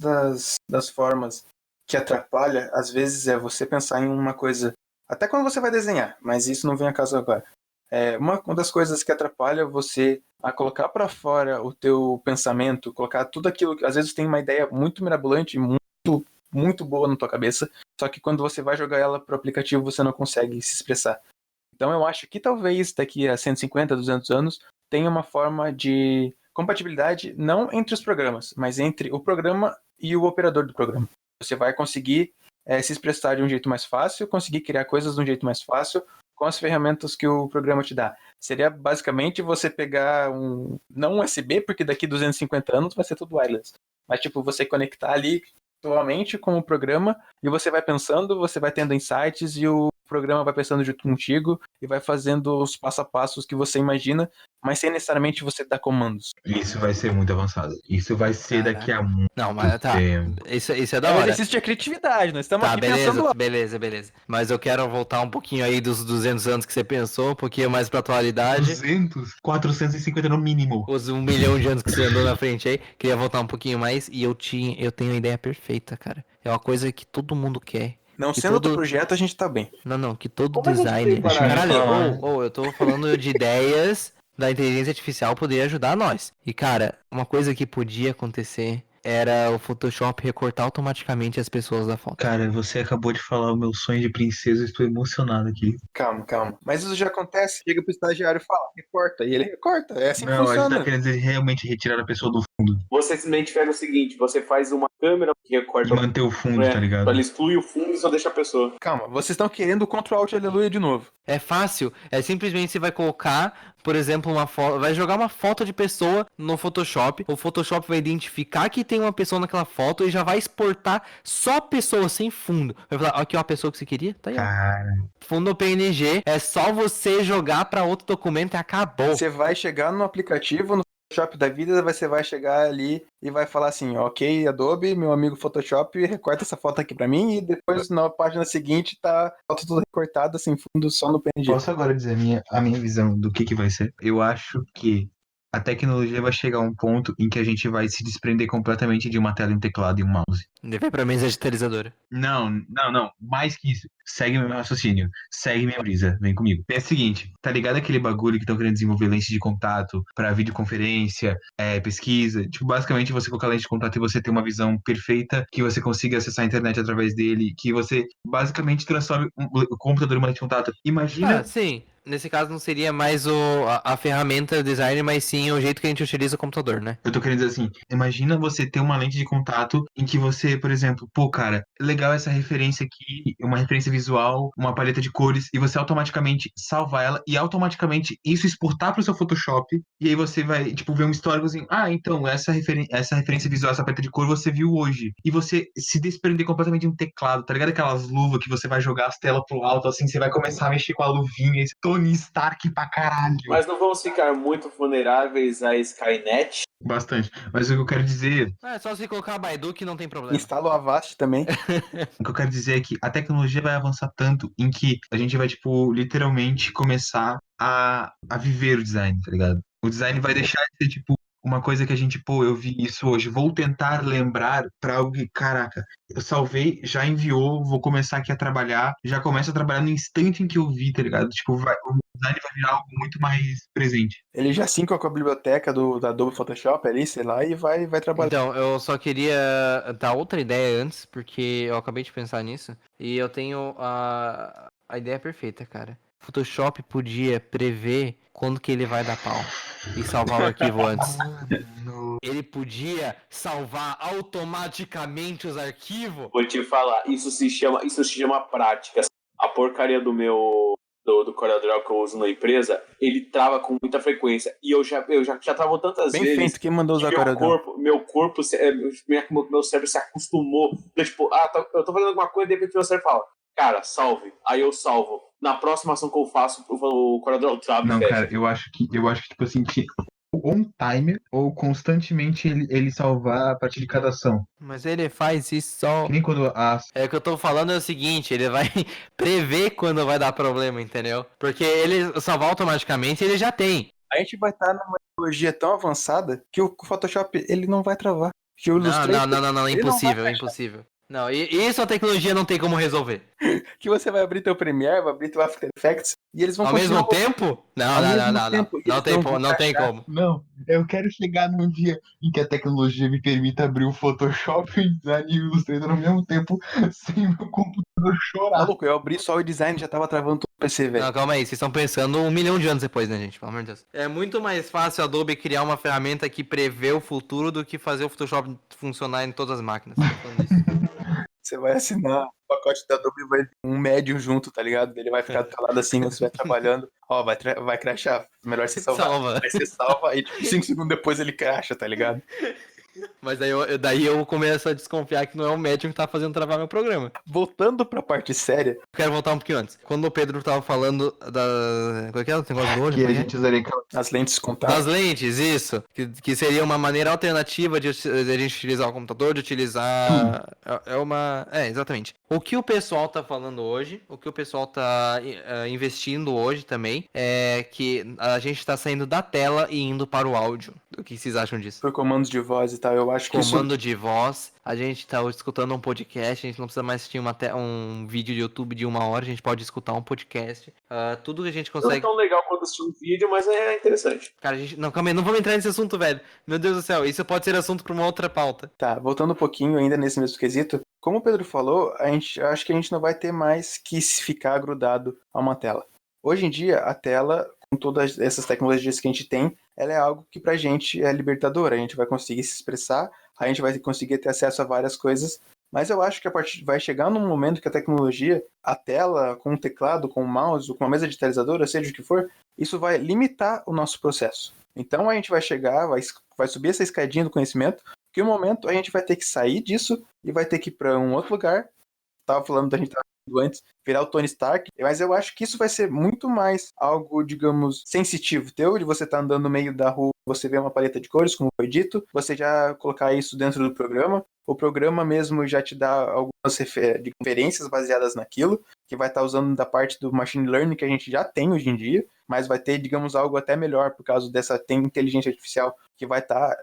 formas que atrapalha, às vezes, é você pensar em uma coisa, até quando você vai desenhar, mas isso não vem a caso agora. Uma das coisas que atrapalha você a colocar para fora o teu pensamento, colocar tudo aquilo, às vezes tem uma ideia muito mirabolante, muito, muito boa na tua cabeça, só que quando você vai jogar ela pro aplicativo, você não consegue se expressar. Então eu acho que talvez daqui a 150, 200 anos, tenha uma forma de compatibilidade não entre os programas, mas entre o programa e o operador do programa. Você vai conseguir se expressar de um jeito mais fácil, conseguir criar coisas de um jeito mais fácil com as ferramentas que o programa te dá. Seria basicamente você pegar não um USB, porque daqui a 250 anos vai ser tudo wireless, mas tipo você conectar ali atualmente com o programa e você vai pensando, você vai tendo insights e o programa vai pensando junto contigo e vai fazendo os passo a passos que você imagina, mas sem necessariamente você dar comandos. Isso vai ser muito avançado. Isso vai ser daqui a muito Não, mas tá. tempo. Isso é da É um hora. exercício de criatividade, nós estamos Tá, aqui beleza, pensando lá. beleza. Mas eu quero voltar um pouquinho aí dos 200 anos que você pensou, um pouquinho mais pra atualidade. 200? 450 no mínimo. Os 1 milhão de anos que você andou na frente aí. Queria voltar um pouquinho mais e eu tenho a ideia perfeita, cara. É uma coisa que todo mundo quer. Não que sendo do projeto, a gente tá bem. Não, que todo Como a gente designer. tem parado? Caralho, eu tô falando de ideias da inteligência artificial poderia ajudar nós. E, cara, uma coisa que podia acontecer era o Photoshop recortar automaticamente as pessoas da foto. Cara, você acabou de falar o meu sonho de princesa, eu estou emocionado aqui. Calma. Mas isso já acontece. Chega pro estagiário e fala, recorta. E ele recorta. É assim que Não, a gente funciona. tá querendo dizer realmente retirar a pessoa do fundo. Você simplesmente pega o seguinte, você faz uma câmera que E recorta manter o fundo, tá ligado? ela exclui o fundo e só deixa a pessoa. Calma, vocês estão querendo o Ctrl Alt Aleluia de novo. É fácil, é simplesmente você vai colocar, por exemplo, uma foto, vai jogar uma foto de pessoa no Photoshop, o Photoshop vai identificar que tem uma pessoa naquela foto e já vai exportar só a pessoa sem fundo. Vai falar, aqui ó, a pessoa que você queria, tá aí, ó. Cara, Fundo PNG, é só você jogar pra outro documento e acabou. Você vai chegar no aplicativo, no Photoshop da vida, você vai chegar ali e vai falar assim, ok, Adobe, meu amigo Photoshop, recorta essa foto aqui pra mim e depois na página seguinte tá a foto toda recortada, sem fundo, só no PNG. posso agora dizer a minha visão do que vai ser? Eu acho que a tecnologia vai chegar a um ponto em que a gente vai se desprender completamente de uma tela, um teclado e um mouse. Vai pra mesa digitalizadora. Não. Mais que isso. Segue meu raciocínio. Segue minha brisa. Vem comigo. É o seguinte, tá ligado aquele bagulho que estão querendo desenvolver lente de contato pra videoconferência, pesquisa? Tipo, basicamente você colocar lente de contato e você ter uma visão perfeita, que você consiga acessar a internet através dele, que você basicamente transforme o computador em uma lente de contato. Imagina. Ah, sim. Nesse caso não seria mais a ferramenta design, mas sim o jeito que a gente utiliza o computador, né? Eu tô querendo dizer assim, imagina você ter uma lente de contato em que você, por exemplo, pô, cara, legal essa referência aqui, uma referência visual, uma paleta de cores, e você automaticamente salvar ela e automaticamente isso exportar pro seu Photoshop, e aí você vai, tipo, ver um histórico assim, então, essa referência visual, essa paleta de cor você viu hoje. E você se desprender completamente de um teclado, tá ligado? Aquelas luvas que você vai jogar as telas pro alto, assim, você vai começar a mexer com a luvinha, esse Tony Stark pra caralho. Mas não vamos ficar muito vulneráveis à Skynet. Bastante. Mas o que eu quero dizer É só você colocar a Baidu que não tem problema. Instala o Avast também. O que eu quero dizer é que a tecnologia vai avançar tanto em que a gente vai, tipo, literalmente começar a viver o design, tá ligado? O design vai deixar de ser, tipo, uma coisa que a gente, pô, eu vi isso hoje, vou tentar lembrar pra algo que, caraca, eu salvei, já enviou, vou começar aqui a trabalhar, já começo a trabalhar no instante em que eu vi, tá ligado? Tipo, o design vai virar algo muito mais presente. Ele já sinca com a biblioteca da Adobe Photoshop ali, sei lá, e vai trabalhar. Então, eu só queria dar outra ideia antes, porque eu acabei de pensar nisso. E eu tenho a ideia perfeita, cara. Photoshop podia prever quando que ele vai dar pau e salvar o arquivo antes. Ele podia salvar automaticamente os arquivos. Vou te falar, isso se chama prática. A porcaria do CorelDRAW que eu uso na empresa, ele trava com muita frequência. E eu já travou tantas Bem vezes. feito, quem mandou usar CorelDRAW? Meu cérebro se acostumou. Então, tipo, eu tô fazendo alguma coisa e de repente meu cérebro fala, cara, salve. Aí eu salvo. Na próxima ação que eu faço, o CorelDRAW trava. Não, cara, eu acho que, tipo assim, ou um timer, ou constantemente ele salvar a partir de cada ação. Mas ele faz isso só... Que nem quando É o que eu tô falando é o seguinte, ele vai prever quando vai dar problema, entendeu? Porque ele salvar automaticamente ele já tem. A gente vai estar numa tecnologia tão avançada que o Photoshop ele não vai travar. Que o Não, Illustrator não, ele não vai impossível, impossível. Não, e isso a tecnologia não tem como resolver. que você vai abrir teu Premiere, vai abrir teu After Effects e eles vão Ao continuar mesmo tempo? Não, ao não, mesmo não, não, não. tempo, e Não eles tem, não vão não tem encaixar. como. Não, eu quero chegar num dia em que a tecnologia me permita abrir o Photoshop, o Design e o Illustrator ao mesmo tempo, sem meu computador chorar. Maluco, eu abri só o design e já tava travando todo o PC, velho. Não, calma aí, vocês estão pensando 1 milhão de anos depois, né, gente? Pelo amor de Deus. É muito mais fácil a Adobe criar uma ferramenta que prevê o futuro do que fazer o Photoshop funcionar em todas as máquinas. Tô falando isso. Você vai assinar o pacote da Adobe e vai ter um médium junto, tá ligado? Ele vai ficar do teu lado assim, você vai trabalhando. Ó, vai crashar. Melhor você salvar. Salva. Aí você salva e tipo, 5 segundos depois ele crasha, tá ligado? Mas daí eu começo a desconfiar que não é o médium que tá fazendo travar meu programa. Voltando pra parte séria, Eu quero voltar um pouquinho antes. Quando o Pedro tava falando da... Qual é que é o negócio do olho? Que Como a é que é? gente usaria aquela... as lentes contato. Das lentes, isso. Que seria uma maneira alternativa de a gente utilizar o computador, de utilizar. É uma. É, exatamente. O que o pessoal tá falando hoje, o que o pessoal tá investindo hoje também, é que a gente tá saindo da tela e indo para o áudio. O que vocês acham disso? Por comandos de voz e tal, eu acho que Comando de voz, a gente tá escutando um podcast, a gente não precisa mais assistir um vídeo de YouTube de 1 hora, a gente pode escutar um podcast. Tudo que a gente Não é consegue. tão legal quanto assistir um vídeo, mas é interessante. Cara, a gente. Não, calma aí, não vamos entrar nesse assunto, velho. Meu Deus do céu, isso pode ser assunto pra uma outra pauta. Tá, voltando um pouquinho ainda nesse mesmo quesito, como o Pedro falou, acho que a gente não vai ter mais que se ficar grudado a uma tela. Hoje em dia, a tela, com todas essas tecnologias que a gente tem, ela é algo que pra gente é libertadora. A gente vai conseguir se expressar, a gente vai conseguir ter acesso a várias coisas, mas eu acho que vai chegar num momento que a tecnologia, a tela, com o teclado, com o mouse, com a mesa digitalizadora, seja o que for, isso vai limitar o nosso processo. Então a gente vai chegar, vai subir essa escadinha do conhecimento, que um momento a gente vai ter que sair disso e vai ter que ir para um outro lugar. Tava falando da gente falando antes, virar o Tony Stark, mas eu acho que isso vai ser muito mais algo, digamos, sensitivo teu, de você estar andando no meio da rua, você vê uma paleta de cores, como foi dito, você já colocar isso dentro do programa, o programa mesmo já te dá algumas referências baseadas naquilo, que vai estar usando da parte do machine learning que a gente já tem hoje em dia, mas vai ter, digamos, algo até melhor por causa dessa inteligência artificial que vai estar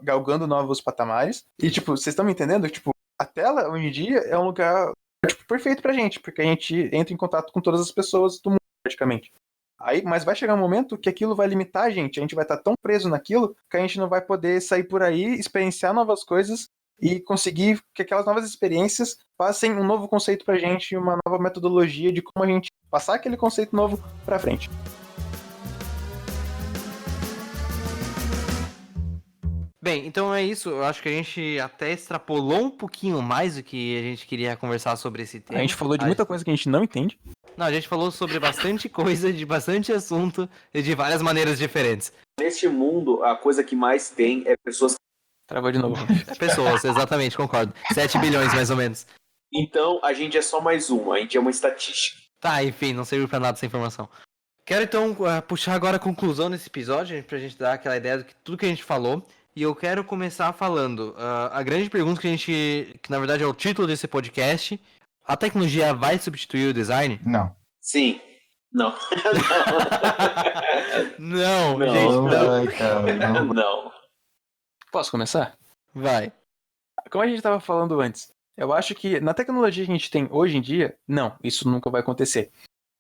galgando novos patamares. E, tipo, vocês estão me entendendo? Tipo, a tela, hoje em dia, é um lugar tipo, perfeito pra gente, porque a gente entra em contato com todas as pessoas do mundo, praticamente. Aí, mas vai chegar um momento que aquilo vai limitar a gente vai estar tão preso naquilo que a gente não vai poder sair por aí, experienciar novas coisas e conseguir que aquelas novas experiências passem um novo conceito pra gente, uma nova metodologia de como a gente passar aquele conceito novo pra frente. Bem, então é isso. Eu acho que a gente até extrapolou um pouquinho mais do que a gente queria conversar sobre esse tema. A gente falou de muita coisa que a gente não entende. Não, a gente falou sobre bastante coisa, de bastante assunto e de várias maneiras diferentes. Neste mundo, a coisa que mais tem é pessoas. Travou de novo. É pessoas, exatamente, concordo. 7 bilhões, mais ou menos. Então, a gente é só mais uma, a gente é uma estatística. Tá, enfim, não serviu pra nada essa informação. Quero então puxar agora a conclusão desse episódio, pra gente dar aquela ideia de tudo que a gente falou. E eu quero começar falando a grande pergunta que na verdade é o título desse podcast. A tecnologia vai substituir o design? Não. Sim. Não. Não, Não. gente, Não não. vai, cara. Não. Não. Posso começar? Vai. Como a gente estava falando antes, eu acho que na tecnologia que a gente tem hoje em dia, não, isso nunca vai acontecer.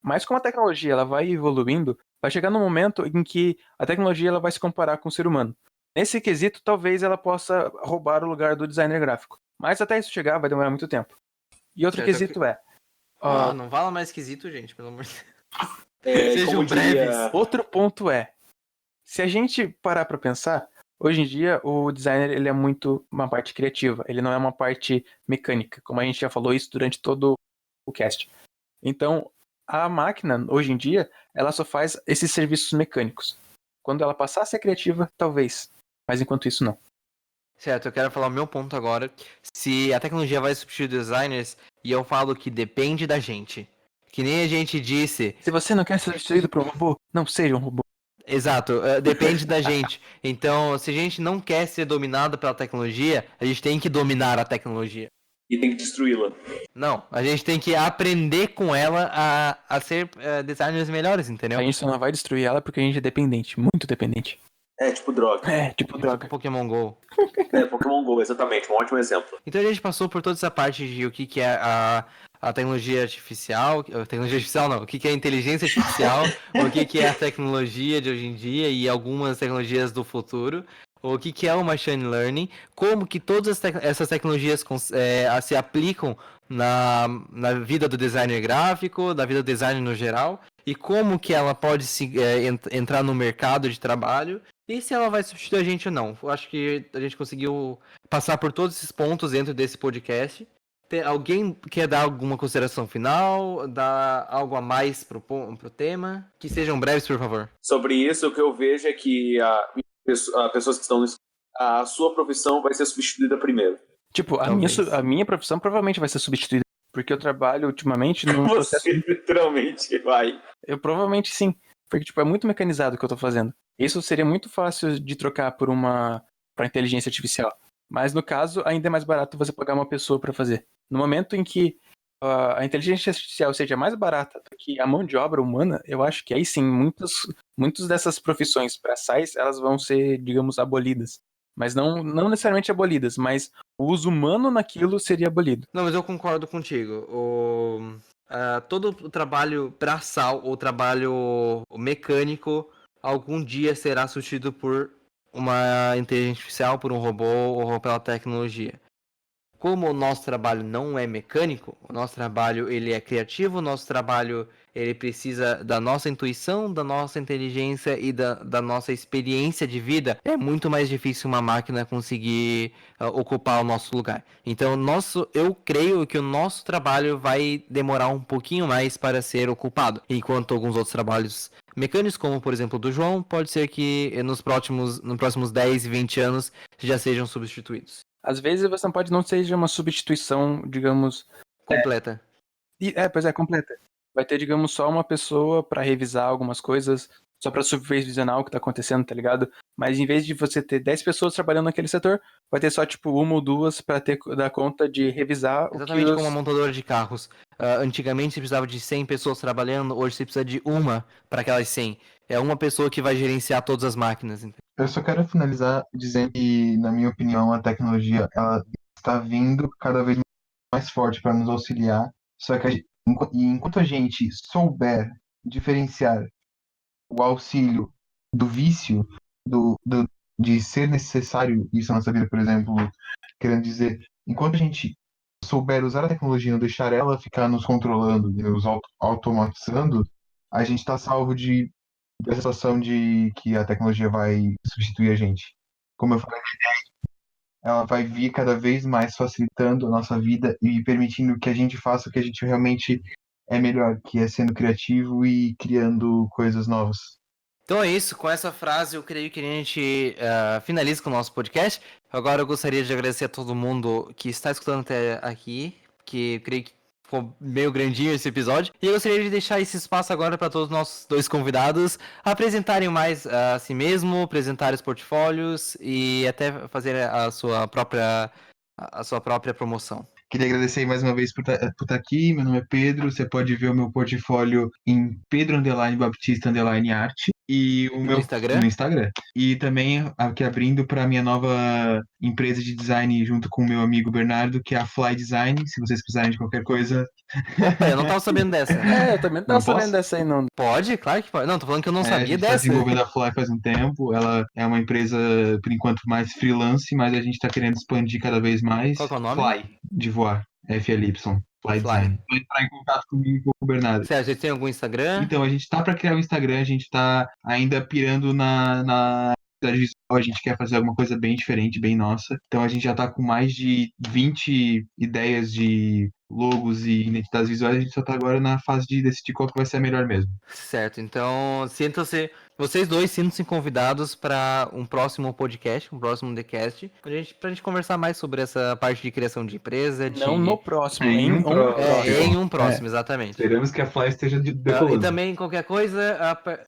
Mas como a tecnologia ela vai evoluindo, vai chegar num momento em que a tecnologia ela vai se comparar com o ser humano. Nesse quesito, talvez ela possa roubar o lugar do designer gráfico. Mas até isso chegar, vai demorar muito tempo. E outro Certo, quesito é... Não fala mais esquisito, gente, pelo amor de Deus. É, Sejam como diria- breves. Outro ponto é... Se a gente parar pra pensar, hoje em dia o designer ele é muito uma parte criativa. Ele não é uma parte mecânica, como a gente já falou isso durante todo o cast. Então, a máquina, hoje em dia, ela só faz esses serviços mecânicos. Quando ela passar a ser criativa, talvez. Mas enquanto isso, não. Certo, eu quero falar o meu ponto agora. Se a tecnologia vai substituir designers, e eu falo que depende da gente. Que nem a gente disse. Se você não quer ser substituído por um robô, não seja um robô. Exato, depende da gente. Então, se a gente não quer ser dominado pela tecnologia, a gente tem que dominar a tecnologia. E tem que destruí-la. Não, a gente tem que aprender com ela a ser designers melhores, entendeu? A gente só não vai destruir ela porque a gente é dependente, muito dependente. É, tipo droga. É, tipo droga. Pokémon GO. É, Pokémon GO, exatamente, um ótimo exemplo. Então a gente passou por toda essa parte de o que é a tecnologia artificial. Tecnologia artificial não, o que é a inteligência artificial, o que é a tecnologia de hoje em dia e algumas tecnologias do futuro. O que é o machine learning, como que todas essas tecnologias se aplicam na vida do designer gráfico, da vida do designer no geral, e como que ela pode entrar no mercado de trabalho, e se ela vai substituir a gente ou não. Eu acho que a gente conseguiu passar por todos esses pontos dentro desse podcast. Alguém quer dar alguma consideração final, dar algo a mais pro tema? Que sejam breves, por favor. Sobre isso, o que eu vejo é que pessoas que estão a sua profissão vai ser substituída primeiro. Tipo, Talvez. a minha profissão provavelmente vai ser substituída. Porque eu trabalho ultimamente num processo. Você literalmente vai. Eu provavelmente sim. Porque, tipo, é muito mecanizado o que eu tô fazendo. Isso seria muito fácil de trocar pra inteligência artificial. Mas no caso, ainda é mais barato você pagar uma pessoa pra fazer. No momento em que a inteligência artificial seja mais barata do que a mão de obra humana, eu acho que aí sim, muitas dessas profissões braçais, elas vão ser, digamos, abolidas. Mas não necessariamente abolidas, mas o uso humano naquilo seria abolido. Não, mas eu concordo contigo. Todo o trabalho braçal ou trabalho mecânico algum dia será substituído por uma inteligência artificial, por um robô ou pela tecnologia. Como o nosso trabalho não é mecânico, o nosso trabalho ele é criativo, o nosso trabalho ele precisa da nossa intuição, da nossa inteligência e da nossa experiência de vida, é muito mais difícil uma máquina conseguir ocupar o nosso lugar. Então, eu creio que o nosso trabalho vai demorar um pouquinho mais para ser ocupado, enquanto alguns outros trabalhos mecânicos, como por exemplo o do João, pode ser que nos próximos 10 e 20 anos já sejam substituídos. Às vezes você não pode não seja uma substituição, digamos... Completa. Pois é, completa. Vai ter, digamos, só uma pessoa pra revisar algumas coisas, só pra supervisionar o que tá acontecendo, tá ligado? Mas em vez de você ter 10 pessoas trabalhando naquele setor, vai ter só, tipo, uma ou duas pra dar conta de revisar Exatamente o que como uma montadora de carros. Antigamente você precisava de 100 pessoas trabalhando, hoje você precisa de uma para aquelas 100. É uma pessoa que vai gerenciar todas as máquinas. Eu só quero finalizar dizendo que, na minha opinião, a tecnologia ela está vindo cada vez mais forte para nos auxiliar. Só que enquanto a gente souber diferenciar o auxílio do vício, de ser necessário isso na nossa vida, por exemplo, querendo dizer, enquanto a gente souber usar a tecnologia e não deixar ela ficar nos controlando, nos automatizando, a gente está salvo da situação de que a tecnologia vai substituir a gente. Como eu falei, ela vai vir cada vez mais facilitando a nossa vida e permitindo que a gente faça o que a gente realmente é melhor, que é sendo criativo e criando coisas novas. Então é isso, com essa frase eu creio que a gente finaliza com o nosso podcast. Agora eu gostaria de agradecer a todo mundo que está escutando até aqui, que eu creio que ficou meio grandinho esse episódio. E eu gostaria de deixar esse espaço agora para todos os nossos dois convidados apresentarem mais a si mesmo, apresentar os portfólios e até fazer a sua própria promoção. Queria agradecer mais uma vez por estar aqui. Meu nome é Pedro. Você pode ver o meu portfólio em Pedro_Baptista_Arte e o meu Instagram? no Instagram. E também aqui abrindo para minha nova empresa de design junto com o meu amigo Bernardo, que é a Fly Design. Se vocês precisarem de qualquer coisa. Opa, eu não tava sabendo dessa. eu também não tava Não sabendo posso? dessa aí, não. Pode, claro que pode. Não, tô falando que eu não A sabia gente está dessa. desenvolvendo a Fly faz um tempo. Ela é uma empresa, por enquanto, mais freelance, mas a gente está querendo expandir cada vez mais. Qual que é o nome? Fly, de voar. FLY. Fly Design. Vai entrar em contato comigo e com o Bernardo. Certo, vocês têm algum Instagram? Então, a gente tá para criar o Instagram, a gente tá ainda pirando na identidade visual, a gente quer fazer alguma coisa bem diferente, bem nossa. Então, a gente já tá com mais de 20 ideias de logos e identidades visuais, a gente só tá agora na fase de decidir qual que vai ser a melhor mesmo. Certo, então sintam-se vocês dois sintam-se convidados para um próximo podcast, um próximo TheCast, pra gente conversar mais sobre essa parte de criação de empresa. Não no próximo, Em um próximo. Em um próximo, exatamente. Esperamos que a Fly esteja E decolando. também, qualquer coisa,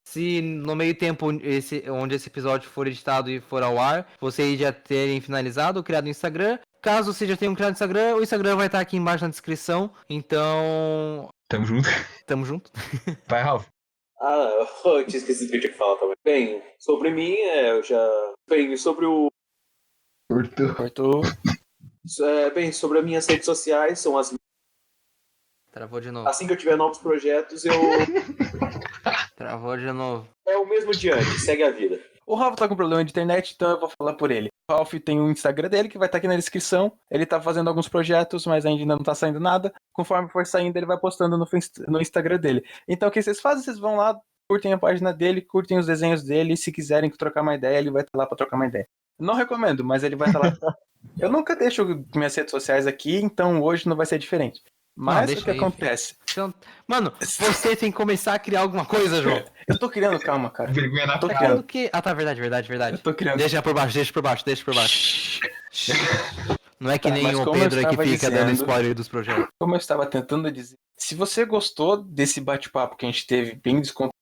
se no meio tempo onde esse episódio for editado e for ao ar, vocês já terem finalizado ou criado o Instagram, caso vocês já tenham criado o Instagram vai estar aqui embaixo na descrição. Então, Tamo junto. tamo junto. Vai, Ralph. Eu tinha esquecido o que eu tinha que falar também. Bem, sobre mim, Bem, sobre o... Cortou. Bem, sobre as minhas redes sociais, são as... Travou de novo. Assim que eu tiver novos projetos, Travou de novo. É o mesmo de antes, segue a vida. O Ralph tá com problema de internet, então eu vou falar por ele. O Ralph tem o Instagram dele, que vai estar aqui na descrição. Ele tá fazendo alguns projetos, mas ainda não tá saindo nada. Conforme for saindo, ele vai postando no Instagram dele. Então o que vocês fazem? Vocês vão lá, curtem a página dele, curtem os desenhos dele. E se quiserem trocar uma ideia, ele vai estar lá pra trocar uma ideia. Não recomendo, mas ele vai estar lá. Eu nunca deixo minhas redes sociais aqui, então hoje não vai ser diferente. Mas deixa o que aí, acontece? Então, mano, você tem que começar a criar alguma coisa, João. Eu tô criando, calma, cara. Vergonha na Tô cara. criando. Do que... Ah, tá, verdade. Eu tô criando. Deixa por baixo. Não é que Tá, nem mas o como eu Pedro aí que estava fica dando dizendo- spoiler dos projetos. Como eu estava tentando dizer, se você gostou desse bate-papo que a gente teve bem descontraído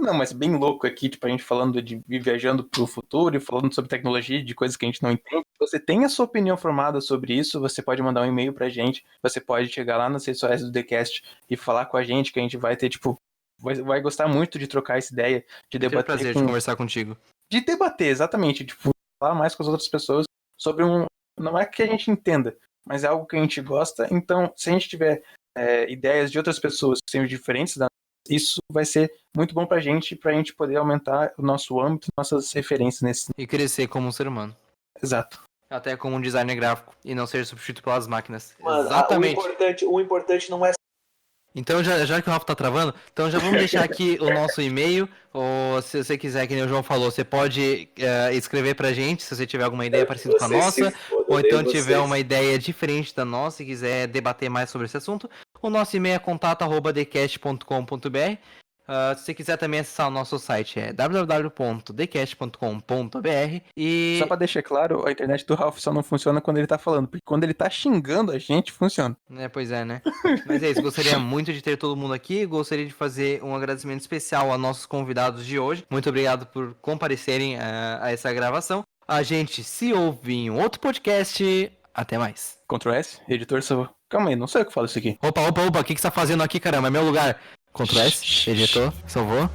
não, mas bem louco aqui, tipo, a gente falando de viajando pro futuro e falando sobre tecnologia, de coisas que a gente não entende, você tem a sua opinião formada sobre isso, você pode mandar um e-mail pra gente, você pode chegar lá nas redes sociais do TheCast e falar com a gente, que a gente vai ter, tipo, vai gostar muito de trocar essa ideia, de Tenho debater prazer de conversar contigo. de debater, exatamente, tipo, falar mais com as outras pessoas sobre não é que a gente entenda, mas é algo que a gente gosta, então se a gente tiver ideias de outras pessoas que sejam diferentes da nossa, isso vai ser muito bom pra gente poder aumentar o nosso âmbito, nossas referências nesse... E crescer como um ser humano. Exato. Até como um designer gráfico. E não ser substituído pelas máquinas. Mano, Exatamente. o importante não é... Então, já que o Rafa tá travando, então já vamos deixar aqui o nosso e-mail. Ou se você quiser, que nem o João falou, você pode escrever pra gente, se você tiver alguma ideia parecida com a nossa. Ou então tiver uma ideia diferente da nossa e quiser debater mais sobre esse assunto. O nosso e-mail é contato@thecast.com.br. Se você quiser também acessar o nosso site, é www.thecast.com.br. E Só pra deixar claro, a internet do Ralph só não funciona quando ele tá falando, porque quando ele tá xingando a gente, funciona. Pois é, né? Mas é isso, gostaria muito de ter todo mundo aqui, gostaria de fazer um agradecimento especial a nossos convidados de hoje. Muito obrigado por comparecerem a essa gravação. A gente se ouve em um outro podcast. Até mais. Ctrl S, editor salvou. Calma aí, não sei o que fala isso aqui. Opa, o que você tá fazendo aqui, caramba? É meu lugar. Ctrl S, editor, salvou.